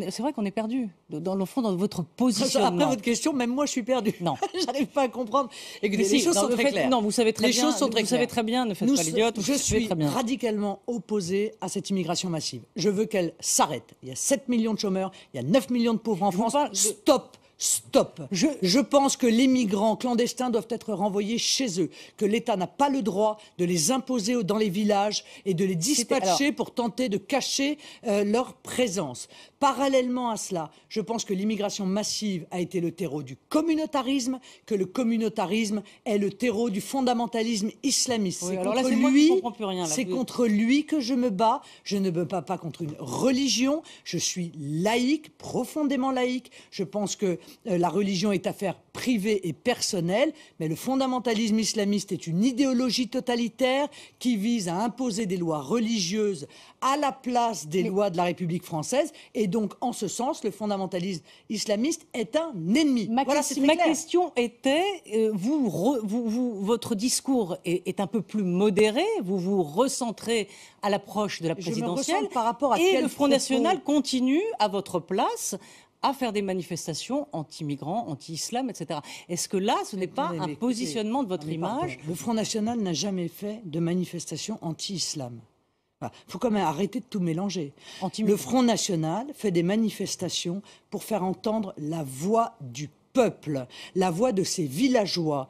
c'est vrai qu'on est perdu, dans le fond, dans votre positionnement. Après votre question, même moi je suis perdu. Non. J'arrive pas à comprendre. Écoutez, Mais les si, choses sont le très fait- claires. Non, vous savez très Les bien. choses sont très Vous savez claires. très bien, ne faites pas l'idiote. Je vous savez suis très bien. radicalement opposé à cette immigration massive. Je veux qu'elle s'arrête. Il y a 7 millions de chômeurs, il y a 9 millions de pauvres en France. Stop. Stop. Je pense que les migrants clandestins doivent être renvoyés chez eux, que l'État n'a pas le droit de les imposer dans les villages et de les dispatcher pour tenter de cacher leur présence. Parallèlement à cela, je pense que l'immigration massive a été le terreau du communautarisme, que le communautarisme est le terreau du fondamentalisme islamiste. Oui, C'est alors là, contre c'est moi qui lui, comprends plus rien, là. c'est contre lui que je me bats. Je ne me bats pas contre une religion. Je suis laïque, profondément laïque. Je pense que la religion est affaire privée et personnelle, mais le fondamentalisme islamiste est une idéologie totalitaire qui vise à imposer des lois religieuses à la place des lois de la République française. Et donc, en ce sens, le fondamentalisme islamiste est un ennemi. Ma Voilà, c'est très ma clair. question était, votre discours est un peu plus modéré, vous vous recentrez à l'approche de la Je me présidentielle, ressens par rapport à et quel le Front propos National continue à votre place à faire des manifestations anti-migrants, anti-islam, etc. Est-ce que là, ce n'est pas Mais un écoutez, positionnement de votre mais pardon, image? Le Front National n'a jamais fait de manifestation anti-islam. Il faut quand même arrêter de tout mélanger. Le Front National fait des manifestations pour faire entendre la voix du peuple, la voix de ces villageois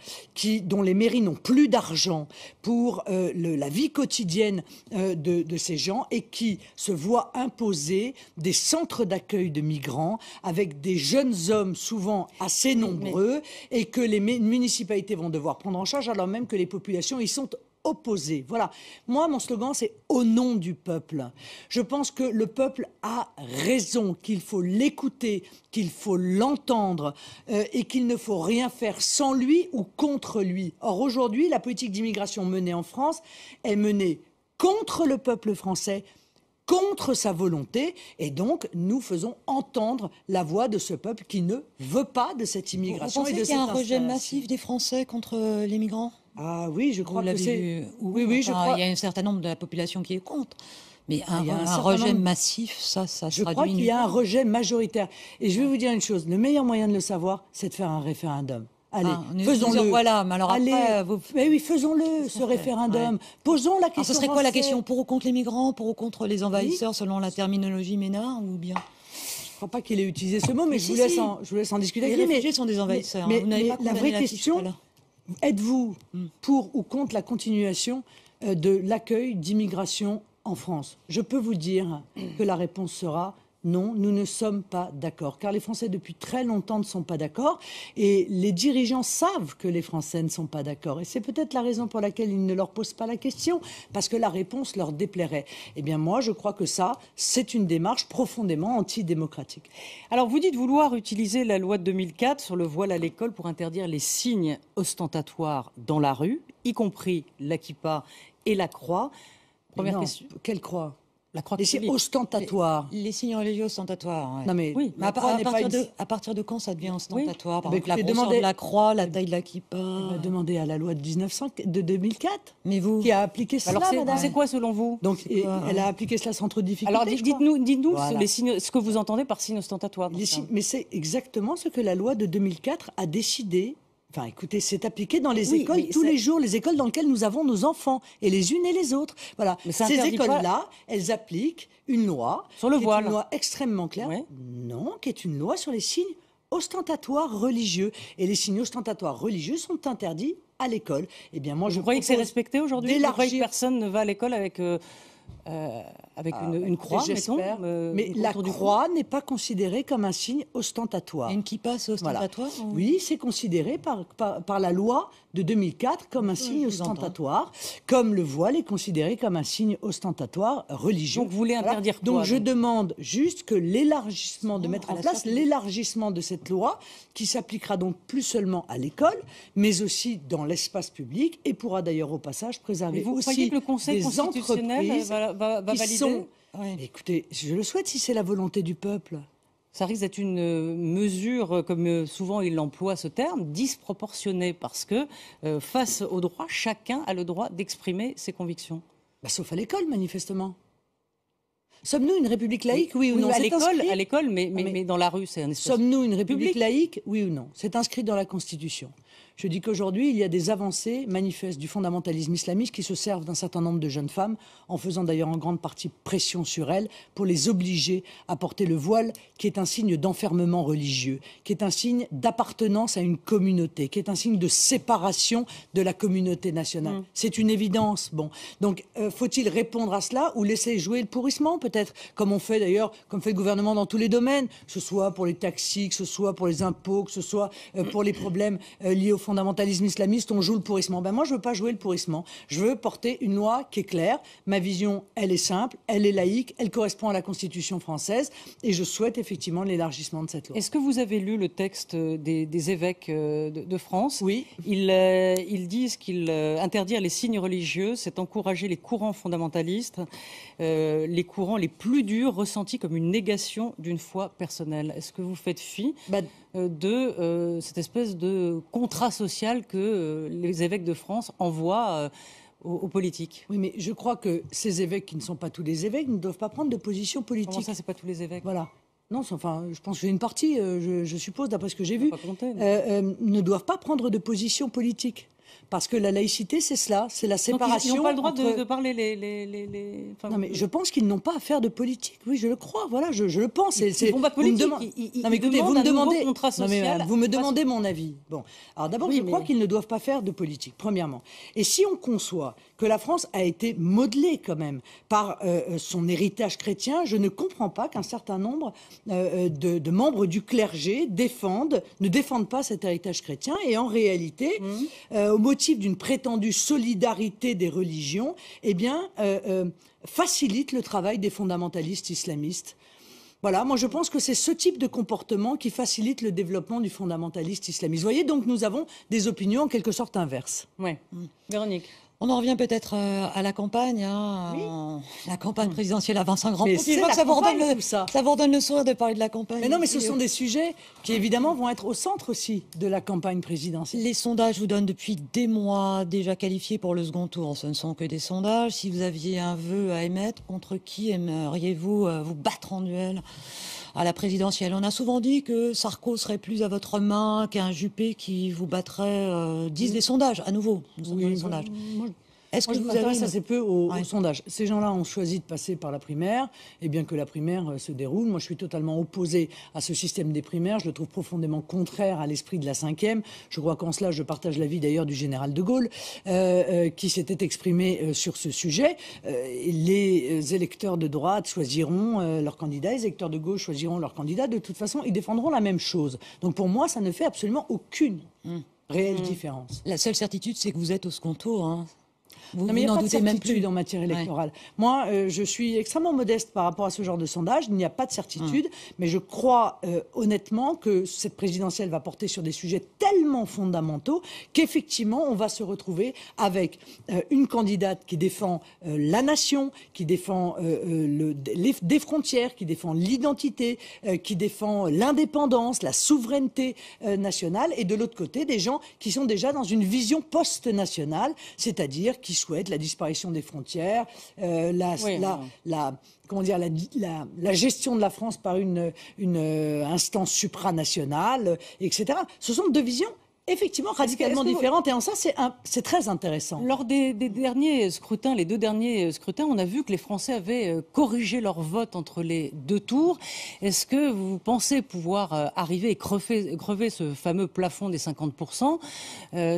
dont les mairies n'ont plus d'argent pour la vie quotidienne de ces gens et qui se voient imposer des centres d'accueil de migrants avec des jeunes hommes souvent assez nombreux et que les municipalités vont devoir prendre en charge alors même que les populations y sont opposés. Voilà. Moi, mon slogan, c'est « Au nom du peuple ». Je pense que le peuple a raison, qu'il faut l'écouter, qu'il faut l'entendre et qu'il ne faut rien faire sans lui ou contre lui. Or, aujourd'hui, la politique d'immigration menée en France est menée contre le peuple français, contre sa volonté, et donc nous faisons entendre la voix de ce peuple qui ne veut pas de cette immigration. Vous pensez et de qu'il y a un cette rejet installation. massif des Français contre les migrants? Ah oui, je crois Vous que l'avez c'est... vu, Oui, je crois... Il y a un certain nombre de la population qui est contre. Mais un Il y a un certain rejet nombre- massif, ça Je sera crois qu'il y a un diminué. rejet majoritaire. Et je vais vous dire une chose, le meilleur moyen de le savoir, c'est de faire un référendum. Allez, faisons-le. Voilà, mais alors Allez, après, vous... mais oui, faisons-le, ce référendum. Posons la question. Alors, ce serait quoi la française. question? Pour ou contre les migrants? Pour ou contre les envahisseurs, selon la terminologie Ménard, ou bien? Je ne crois pas qu'il ait utilisé ce mot, mais Mais je si, vous laisse si. en discuter Les avec lui. réfugiés sont des envahisseurs. mais- Vous n'avez mais pas la condamné vraie la fille tout à question, l'heure. êtes-vous pour ou contre la continuation de l'accueil d'immigration en France? Je peux vous dire que la réponse sera non, nous ne sommes pas d'accord. Car les Français, depuis très longtemps, ne sont pas d'accord. Et les dirigeants savent que les Français ne sont pas d'accord. Et c'est peut-être la raison pour laquelle ils ne leur posent pas la question, parce que la réponse leur déplairait. Eh bien, moi, je crois que ça, c'est une démarche profondément antidémocratique. Alors, vous dites vouloir utiliser la loi de 2004 sur le voile à l'école pour interdire les signes ostentatoires dans la rue, y compris la kippa et la croix. Mais non, question. quelle croix? La croix Et c'est catholique. ostentatoire. Les signes religieux ostentatoires. Ouais. Non, mais Oui, Mais la à, croix à n'est pas partir une... à partir de quand ça devient ostentatoire? Par Mais exemple, la écoutez, grosseur demandez- de la croix, la taille de la kippa. On va demander à la loi de 2004 Mais vous, qui a appliqué cela, Alors, madame. c'est quoi selon vous? Donc, C'est quoi, elle a appliqué cela sans trop de difficulté. Alors, je crois. dites-nous Voilà. ce que vous entendez par signe ostentatoire. dans Les ça. signes- mais c'est exactement ce que la loi de 2004 a décidé. Enfin, écoutez, c'est appliqué dans les Oui, écoles mais tous ça- les jours, les écoles dans lesquelles nous avons nos enfants, et les unes et les autres. Voilà. Mais ça Ces interdit pas- écoles-là, elles appliquent une loi Sur le qui est voile. une loi extrêmement claire. Ouais. Non, qui est une loi sur les signes ostentatoires religieux. Et les signes ostentatoires religieux sont interdits à l'école. Eh bien, moi, je Vous croyez que c'est propose respecté aujourd'hui? Vous croyez que d'élargir- personne ne va à l'école avec une croix, J'espère. mettons, Mais la autour du cou? croix n'est pas considérée comme un signe ostentatoire. et une kippa, c'est Voilà. ostentatoire ou- Oui, c'est considéré par la loi de 2004 comme un signe je vous entends. ostentatoire, comme le voile est considéré comme un signe ostentatoire religieux. Donc, vous voulez Voilà. interdire quoi, Donc, je donc demande juste que l'élargissement, de mettre à en la place sortie. l'élargissement de cette loi, qui s'appliquera donc plus seulement à l'école, mais aussi dans l'espace public, et pourra d'ailleurs au passage préserver Mais vous aussi croyez que le Conseil des constitutionnel entreprises va qui valider? sont... Ouais. Écoutez, je le souhaite si c'est la volonté du peuple. Ça risque d'être une mesure, comme souvent il emploie ce terme, disproportionnée, parce que face au droit, chacun a le droit d'exprimer ses convictions. Sauf à l'école, manifestement. Sommes-nous une république laïque, oui ou non? À l'école, mais dans la rue, c'est un espace. Sommes-nous une république public. laïque, oui ou non? C'est inscrit dans la Constitution. Je dis qu'aujourd'hui, il y a des avancées manifestes du fondamentalisme islamiste qui se servent d'un certain nombre de jeunes femmes, en faisant d'ailleurs en grande partie pression sur elles, pour les obliger à porter le voile, qui est un signe d'enfermement religieux, qui est un signe d'appartenance à une communauté, qui est un signe de séparation de la communauté nationale. C'est une évidence. Bon, donc faut-il répondre à cela ou laisser jouer le pourrissement, peut-être, comme on fait d'ailleurs, comme fait le gouvernement dans tous les domaines, que ce soit pour les taxis, que ce soit pour les impôts, que ce soit pour les problèmes liés au fondamentalisme islamiste, on joue le pourrissement. Ben moi, je veux pas jouer le pourrissement. Je veux porter une loi qui est claire. Ma vision, elle est simple, elle est laïque, elle correspond à la Constitution française, et je souhaite effectivement l'élargissement de cette loi. Est-ce que vous avez lu le texte des évêques de France? Oui. Ils disent qu'interdire les signes religieux, c'est encourager les courants fondamentalistes, les courants les plus durs ressentis comme une négation d'une foi personnelle. Est-ce que vous faites fi de cette espèce de contrat social que les évêques de France envoient aux politiques? Oui, mais je crois que ces évêques, qui ne sont pas tous les évêques, ne doivent pas prendre de position politique. Comment ça, c'est pas tous les évêques? Voilà. Non, enfin, je pense que j'ai une partie, je suppose, d'après ce que j'ai vu, pas compter, ne doivent pas prendre de position politique. Parce que la laïcité, c'est cela, c'est la séparation. Donc ils n'ont pas le droit entre... de parler Enfin, non, mais je pense qu'ils n'ont pas à faire de politique. Oui, je le crois. Voilà, je le pense. Ils font pas de politique. Non, mais écoutez, vous me demandez. Contrat social. Vous me demandez mon avis. Bon, alors d'abord, je crois qu'ils ne doivent pas faire de politique. Premièrement, et si on conçoit que la France a été modelée quand même par son héritage chrétien, je ne comprends pas qu'un certain nombre de membres du clergé ne défendent pas cet héritage chrétien et en réalité, au motif d'une prétendue solidarité des religions, eh bien, facilite le travail des fondamentalistes islamistes. Voilà, moi je pense que c'est ce type de comportement qui facilite le développement du fondamentalisme islamiste. Vous voyez, donc nous avons des opinions en quelque sorte inverses. Oui. Véronique. On en revient peut-être à la campagne, la campagne présidentielle à Vincent Grand. Mais Je vois que ça vous redonne le soin de parler de la campagne. Mais non, mais ce sont des sujets qui évidemment vont être au centre aussi de la campagne présidentielle. Les sondages vous donnent depuis des mois déjà qualifiés pour le second tour. Ce ne sont que des sondages. Si vous aviez un vœu à émettre, contre qui aimeriez-vous vous battre en duel à la présidentielle? On a souvent dit que Sarko serait plus à votre main qu'un Juppé qui vous battrait, disent les sondages, à nouveau. Nous sommes dans les sondages. Est-ce que je vous m'intéresse avez assez peu aux sondages. Ces gens-là ont choisi de passer par la primaire, et bien que la primaire se déroule, moi je suis totalement opposé à ce système des primaires. Je le trouve profondément contraire à l'esprit de la 5e. Je crois qu'en cela, je partage l'avis d'ailleurs du général de Gaulle, qui s'était exprimé sur ce sujet. Les électeurs de droite choisiront leur candidat, les électeurs de gauche choisiront leur candidat. De toute façon, ils défendront la même chose. Donc pour moi, ça ne fait absolument aucune réelle différence. La seule certitude, c'est que vous êtes au second tour. Non, mais il n'y a pas de certitude en matière électorale. Moi, je suis extrêmement modeste par rapport à ce genre de sondage. Il n'y a pas de certitude, mais je crois honnêtement que cette présidentielle va porter sur des sujets tellement fondamentaux qu'effectivement, on va se retrouver avec une candidate qui défend la nation, qui défend des frontières, qui défend l'identité, qui défend l'indépendance, la souveraineté nationale, et de l'autre côté, des gens qui sont déjà dans une vision post-nationale, c'est-à-dire qui souhaitent la disparition des frontières, la gestion de la France par une instance supranationale, etc. Ce sont deux visions effectivement radicalement différentes, et en ça, c'est très intéressant. Lors des derniers scrutins, les deux derniers scrutins, on a vu que les Français avaient corrigé leur vote entre les deux tours. Est-ce que vous pensez pouvoir arriver et crever ce fameux plafond des 50%,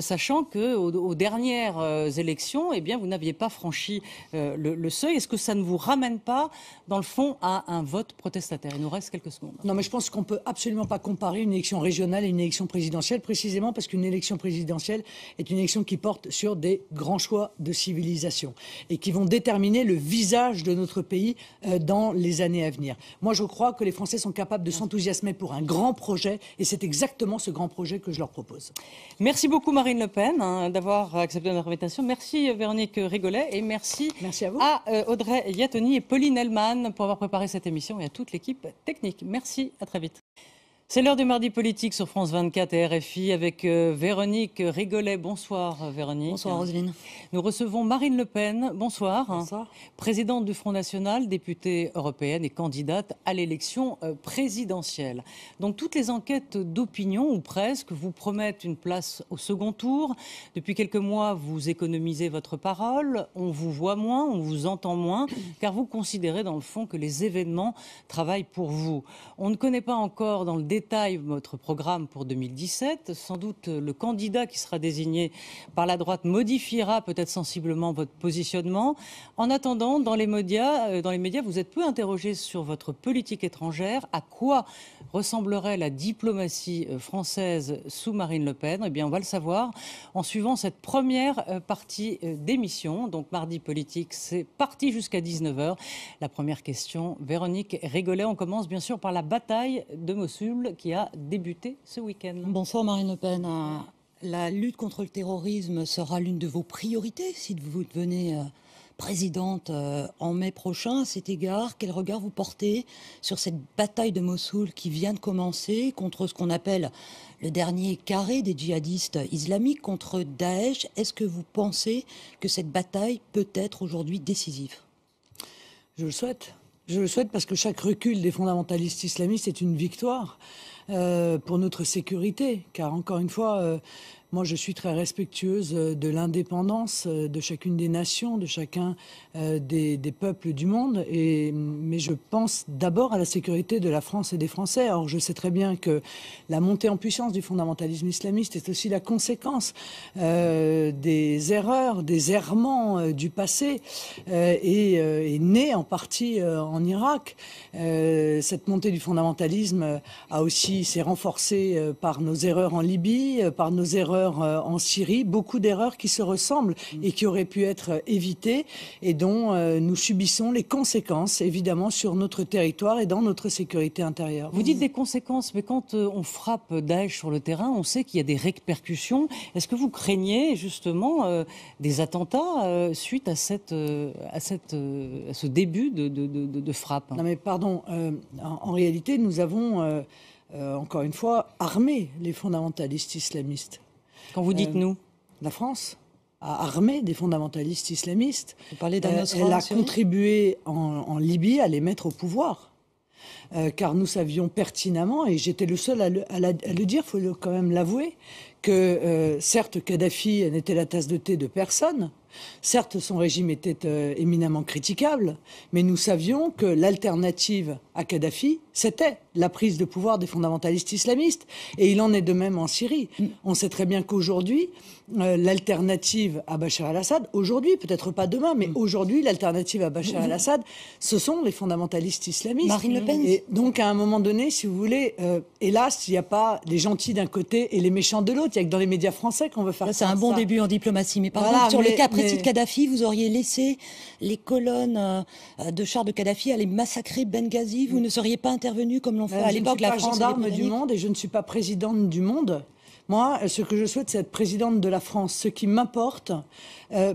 sachant qu'aux dernières élections, eh bien, vous n'aviez pas franchi le seuil? Est-ce que ça ne vous ramène pas, dans le fond, à un vote protestataire? Il nous reste quelques secondes. Non, mais je pense qu'on ne peut absolument pas comparer une élection régionale et une élection présidentielle, précisément parce qu'une élection présidentielle est une élection qui porte sur des grands choix de civilisation et qui vont déterminer le visage de notre pays dans les années à venir. Moi, je crois que les Français sont capables de s'enthousiasmer pour un grand projet, et c'est exactement ce grand projet que je leur propose. Merci beaucoup Marine Le Pen d'avoir accepté notre invitation. Merci Véronique Rigolet, et merci à Audrey Yattoni et Pauline Hellman pour avoir préparé cette émission, et à toute l'équipe technique. Merci, à très vite. C'est l'heure du mardi politique sur France 24 et RFI avec Véronique Rigolet. Bonsoir Véronique. Bonsoir Roselyne. Nous recevons Marine Le Pen. Bonsoir. Bonsoir. Présidente du Front National, députée européenne et candidate à l'élection présidentielle. Donc toutes les enquêtes d'opinion, ou presque, vous promettent une place au second tour. Depuis quelques mois, vous économisez votre parole. On vous voit moins, on vous entend moins, car vous considérez dans le fond que les événements travaillent pour vous. On ne connaît pas encore dans le détail votre programme pour 2017. Sans doute le candidat qui sera désigné par la droite modifiera peut-être sensiblement votre positionnement. En attendant, dans les médias, vous êtes peu interrogé sur votre politique étrangère. À quoi ressemblerait la diplomatie française sous Marine Le Pen? Eh bien, on va le savoir en suivant cette première partie d'émission. Donc, mardi politique, c'est parti jusqu'à 19h. La première question, Véronique Rigolet. On commence bien sûr par la bataille de Mossoul qui a débuté ce week-end. Bonsoir Marine Le Pen. La lutte contre le terrorisme sera l'une de vos priorités si vous devenez présidente en mai prochain. À cet égard, quel regard vous portez sur cette bataille de Mossoul qui vient de commencer contre ce qu'on appelle le dernier carré des djihadistes islamiques, contre Daesh? Est-ce que vous pensez que cette bataille peut être aujourd'hui décisive? Je le souhaite. Je le souhaite parce que chaque recul des fondamentalistes islamistes est une victoire pour notre sécurité. Car encore une fois, moi je suis très respectueuse de l'indépendance de chacune des nations, de chacun des peuples du monde. Mais je pense d'abord à la sécurité de la France et des Français. Or je sais très bien que la montée en puissance du fondamentalisme islamiste est aussi la conséquence des erreurs, des errements du passé et est née en partie en Irak. Cette montée du fondamentalisme s'est renforcée par nos erreurs en Libye, par nos erreurs en Syrie, beaucoup d'erreurs qui se ressemblent et qui auraient pu être évitées et dont nous subissons les conséquences, évidemment, sur notre territoire et dans notre sécurité intérieure. Vous dites des conséquences, mais quand on frappe Daesh sur le terrain, on sait qu'il y a des répercussions. Est-ce que vous craignez justement des attentats suite à ce début de frappe? Non mais pardon, en réalité, nous avons, encore une fois, armé les fondamentalistes islamistes. Quand vous dites nous? La France a armé des fondamentalistes islamistes. Vous parlez d'Al-Nosra Elle a en Syrie? contribué en Libye à les mettre au pouvoir. Car nous savions pertinemment, et j'étais le seul à le dire, il faut quand même l'avouer, que certes Kadhafi n'était la tasse de thé de personne, certes son régime était éminemment critiquable, mais nous savions que l'alternative à Kadhafi, c'était la prise de pouvoir des fondamentalistes islamistes. Et il en est de même en Syrie. On sait très bien qu'aujourd'hui, l'alternative à Bachar el-Assad, aujourd'hui, peut-être pas demain, mais aujourd'hui, l'alternative à Bachar el-Assad, ce sont les fondamentalistes islamistes. Marine Le Pen. Et donc, à un moment donné, si vous voulez, hélas, il n'y a pas les gentils d'un côté et les méchants de l'autre. Il n'y a que dans les médias français qu'on veut faire ça. C'est un bon début en diplomatie. Mais par exemple, sur le cas précis de Kadhafi, vous auriez laissé les colonnes de chars de Kadhafi aller massacrer Benghazi. Vous ne seriez pas intervenu comme l'ont fait à l'époque la France. Je ne suis pas gendarme du monde et je ne suis pas présidente du monde. Moi, ce que je souhaite, c'est être présidente de la France. Ce qui m'importe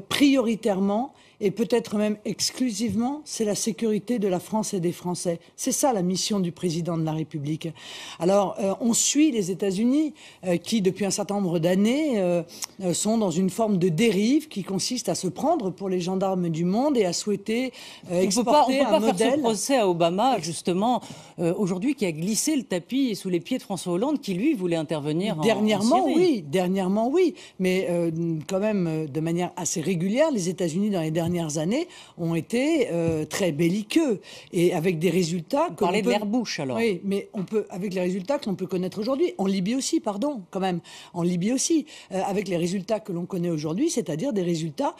prioritairement et peut-être même exclusivement, c'est la sécurité de la France et des Français. C'est ça la mission du président de la République. Alors, on suit les États-Unis qui, depuis un certain nombre d'années, sont dans une forme de dérive qui consiste à se prendre pour les gendarmes du monde et à souhaiter exporter un modèle. On ne peut pas faire ce procès à Obama, justement, aujourd'hui, qui a glissé le tapis sous les pieds de François Hollande, qui, lui, voulait intervenir Dernièrement, en Syrie. Dernièrement, oui. Mais quand même, de manière assez régulière, les États-Unis, dans les dernières années, ont été très belliqueux et avec des résultats. Vous parlez de l'air bouche, alors. Oui, mais avec les résultats que l'on peut connaître aujourd'hui, en Libye aussi, pardon, quand même, en Libye aussi, avec les résultats que l'on connaît aujourd'hui, c'est-à-dire des résultats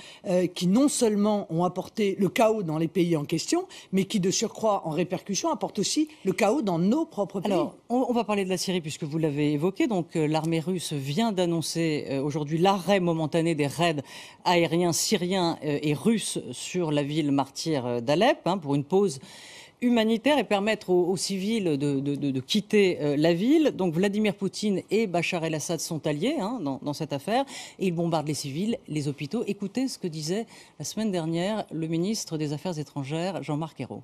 qui non seulement ont apporté le chaos dans les pays en question, mais qui de surcroît, en répercussion, apportent aussi le chaos dans nos propres pays. Alors, on va parler de la Syrie puisque vous l'avez évoqué. Donc, l'armée russe vient d'annoncer aujourd'hui l'arrêt momentané des raids aériens syriens et russes sur la ville martyre d'Alep pour une pause humanitaire et permettre aux civils de quitter la ville. Donc Vladimir Poutine et Bachar el-Assad sont alliés dans cette affaire et ils bombardent les civils, les hôpitaux. Écoutez ce que disait la semaine dernière le ministre des Affaires étrangères, Jean-Marc Ayrault.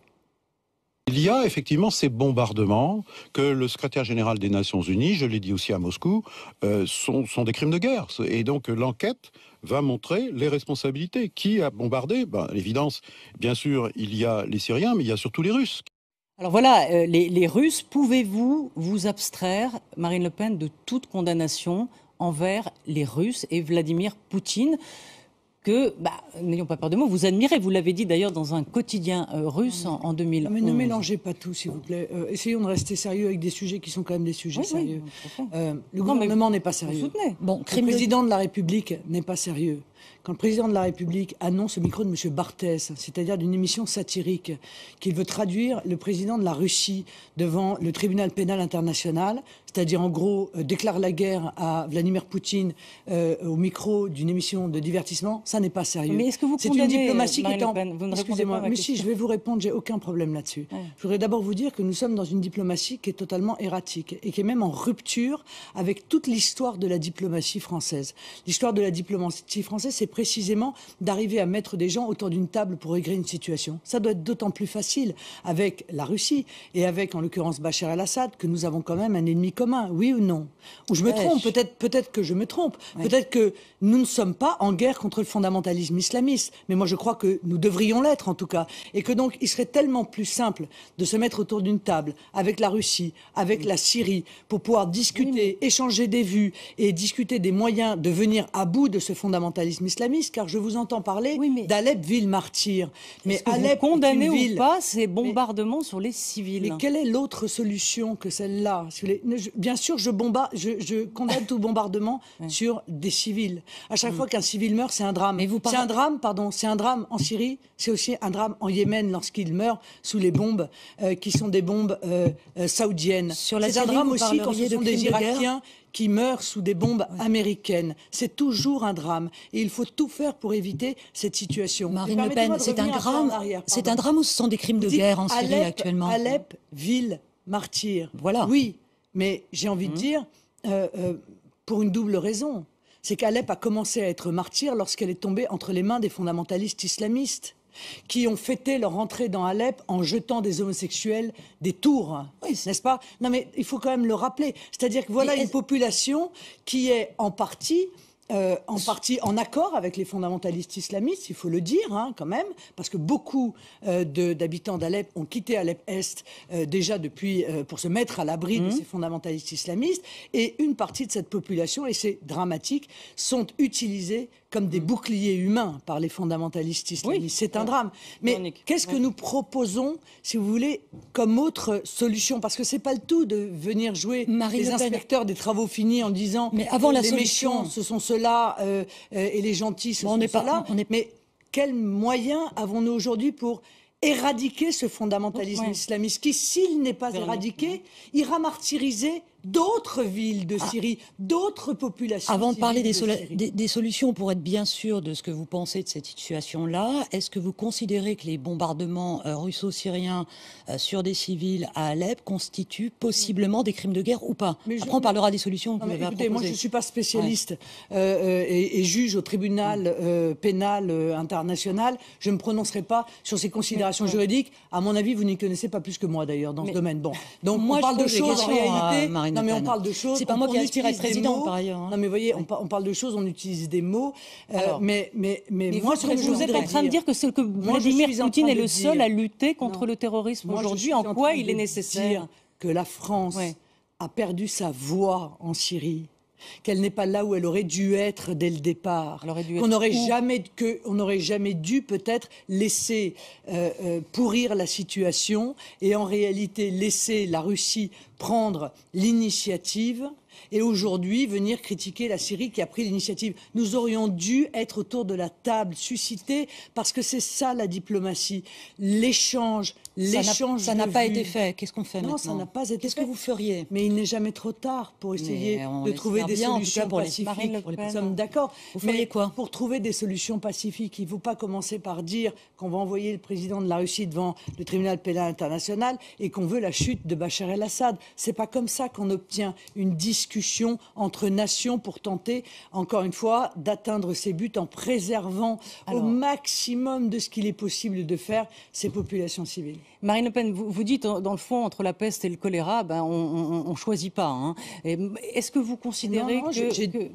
Il y a effectivement ces bombardements que le secrétaire général des Nations Unies, je l'ai dit aussi à Moscou, sont des crimes de guerre. Et donc l'enquête va montrer les responsabilités. Qui a bombardé? À l'évidence, bien sûr, il y a les Syriens, mais il y a surtout les Russes. Alors voilà, les Russes, pouvez-vous vous abstraire, Marine Le Pen, de toute condamnation envers les Russes et Vladimir Poutine que, n'ayons pas peur de mots, vous admirez. Vous l'avez dit d'ailleurs dans un quotidien russe en 2011. Mais ne mélangez pas tout, s'il vous plaît. Essayons de rester sérieux avec des sujets qui sont quand même des sujets sérieux. Le gouvernement n'est pas sérieux. Vous soutenez. Le président de la République n'est pas sérieux. Quand le président de la République annonce au micro de M. Barthès, c'est-à-dire d'une émission satirique, qu'il veut traduire le président de la Russie devant le tribunal pénal international, c'est-à-dire en gros déclare la guerre à Vladimir Poutine au micro d'une émission de divertissement, ça n'est pas sérieux. Mais est-ce que vous C'est une diplomatie qui est en... Excusez-moi, mais si, je vais vous répondre, j'ai aucun problème là-dessus. Ouais. Je voudrais d'abord vous dire que nous sommes dans une diplomatie qui est totalement erratique et qui est même en rupture avec toute l'histoire de la diplomatie française. L'histoire de la diplomatie française, c'est précisément d'arriver à mettre des gens autour d'une table pour régler une situation. Ça doit être d'autant plus facile avec la Russie et avec, en l'occurrence, Bachar el-Assad, que nous avons quand même un ennemi commun, oui ou non? Ou je me trompe, peut-être que je me trompe, peut-être que nous ne sommes pas en guerre contre le fondamentalisme islamiste, mais moi je crois que nous devrions l'être en tout cas, et que donc il serait tellement plus simple de se mettre autour d'une table avec la Russie, avec la Syrie, pour pouvoir discuter, échanger des vues et discuter des moyens de venir à bout de ce fondamentalisme islamiste, car je vous entends parler d'Alep, ville martyre. Mais Alep, vous condamnez ou pas ces bombardements sur les civils? Mais quelle est l'autre solution que celle-là? Bien sûr, je condamne tout bombardement sur des civils. À chaque fois qu'un civil meurt, c'est un drame. C'est un drame, c'est un drame en Syrie, c'est aussi un drame en Yémen lorsqu'il meurt sous les bombes qui sont des bombes saoudiennes. C'est un drame aussi quand ce sont des Irakiens qui meurent sous des bombes américaines. C'est toujours un drame. Et il faut tout faire pour éviter cette situation. Marine Le Pen, c'est un drame ou ce sont des crimes de guerre en Syrie actuellement? Alep, ville martyre. Voilà. Oui, mais j'ai envie de dire, pour une double raison. C'est qu'Alep a commencé à être martyr lorsqu'elle est tombée entre les mains des fondamentalistes islamistes, qui ont fêté leur entrée dans Alep en jetant des homosexuels des tours, n'est-ce pas? Non mais il faut quand même le rappeler. C'est-à-dire que voilà une population qui est en partie en accord avec les fondamentalistes islamistes, il faut le dire quand même, parce que beaucoup d'habitants d'Alep ont quitté Alep-Est déjà depuis pour se mettre à l'abri de ces fondamentalistes islamistes, et une partie de cette population, et c'est dramatique, sont utilisés comme des boucliers humains par les fondamentalistes islamistes. C'est un drame. Mais qu'est-ce que nous proposons, si vous voulez, comme autre solution? Parce que c'est pas le tout de venir jouer les inspecteurs des travaux finis en disant mais avant les méchants, ce sont ceux-là, et les gentils, ce sont ceux-là. Mais quels moyens avons-nous aujourd'hui pour éradiquer ce fondamentalisme islamiste qui, s'il n'est pas éradiqué, ira martyriser d'autres villes de Syrie, d'autres populations. Avant de parler des solutions, pour être bien sûr de ce que vous pensez de cette situation-là, est-ce que vous considérez que les bombardements russo-syriens sur des civils à Alep constituent possiblement des crimes de guerre ou pas? Après, on parlera des solutions que vous avez à proposer. Moi, je ne suis pas spécialiste et juge au tribunal pénal international. Je ne me prononcerai pas sur ces considérations juridiques. À mon avis, vous n'y connaissez pas plus que moi, d'ailleurs, dans ce domaine. Bon. Donc, moi, on parle de choses en réalité... Non, mais on parle de choses. C'est pas moi qui aspire à être président, par ailleurs. Non, mais vous voyez, on parle de choses, on utilise des mots. Mais moi, vous êtes en train de dire que c'est que Vladimir Poutine est le seul à lutter contre le terrorisme aujourd'hui. En quoi il est nécessaire que la France a perdu sa voix en Syrie, qu'elle n'est pas là où elle aurait dû être dès le départ, qu'on n'aurait jamais dû peut-être laisser pourrir la situation et en réalité laisser la Russie prendre l'initiative et aujourd'hui venir critiquer la Syrie qui a pris l'initiative. Nous aurions dû être autour de la table, susciter, parce que c'est ça la diplomatie, l'échange. Ça n'a pas été fait. Qu'est-ce qu'on fait maintenant? Non, ça n'a pas été fait. Qu'est-ce que vous feriez? Mais il n'est jamais trop tard pour essayer de trouver des solutions pacifiques. Nous sommes d'accord. Vous feriez quoi? Pour trouver des solutions pacifiques, il ne faut pas commencer par dire qu'on va envoyer le président de la Russie devant le tribunal pénal international et qu'on veut la chute de Bachar el-Assad. C'est pas comme ça qu'on obtient une discussion discussion entre nations pour tenter, encore une fois, d'atteindre ces buts en préservant au maximum de ce qu'il est possible de faire ces populations civiles. Marine Le Pen, vous dites, dans le fond, entre la peste et le choléra, on ne choisit pas. Hein. Est-ce que vous considérez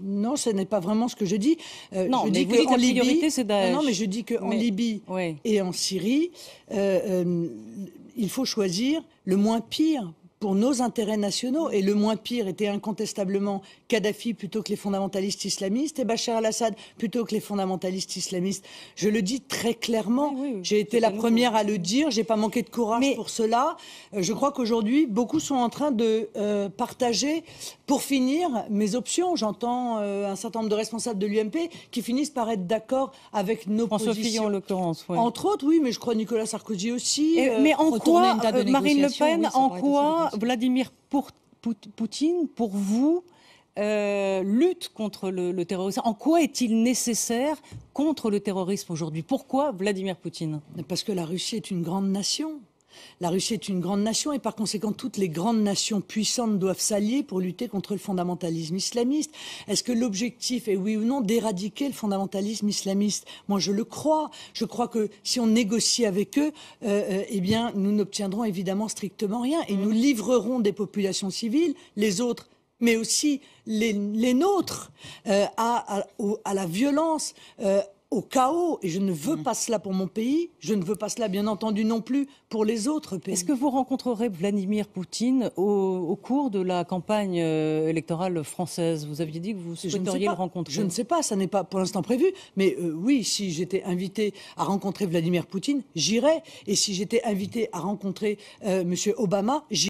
Non, ce n'est pas vraiment ce que je dis. Non, je mais dis vous dites la priorité, c'est Daesh. Non, mais je dis qu'en Libye et en Syrie, il faut choisir le moins pire pour nos intérêts nationaux. Et le moins pire était incontestablement Kadhafi plutôt que les fondamentalistes islamistes et Bachar al-Assad plutôt que les fondamentalistes islamistes. Je le dis très clairement. Oui, j'ai été la première à le dire. J'ai pas manqué de courage pour cela. Je crois qu'aujourd'hui, beaucoup sont en train de partager, pour finir, mes options. J'entends un certain nombre de responsables de l'UMP qui finissent par être d'accord avec nos François positions. Fillon, en l'occurrence. Oui. Entre autres, oui, mais je crois Nicolas Sarkozy aussi. Mais en quoi, Marine Le Pen, oui, en quoi Vladimir Poutine, pour vous, lutte contre le terrorisme? En quoi est-il nécessaire contre le terrorisme aujourd'hui? Pourquoi Vladimir Poutine? Parce que la Russie est une grande nation. La Russie est une grande nation et par conséquent, toutes les grandes nations puissantes doivent s'allier pour lutter contre le fondamentalisme islamiste. Est-ce que l'objectif est, oui ou non, d'éradiquer le fondamentalisme islamiste? Moi, je le crois. Je crois que si on négocie avec eux, eh bien, nous n'obtiendrons évidemment strictement rien et nous livrerons des populations civiles, les autres, mais aussi les nôtres, à la violence, au chaos, et je ne veux pas cela pour mon pays, je ne veux pas cela bien entendu non plus pour les autres pays. Est-ce que vous rencontrerez Vladimir Poutine au cours de la campagne électorale française? Vous aviez dit que vous souhaiteriez le rencontrer. Je ne sais pas, ça n'est pas pour l'instant prévu, mais oui, si j'étais invité à rencontrer Vladimir Poutine, j'irais, et si j'étais invité à rencontrer M. Obama, j'irais.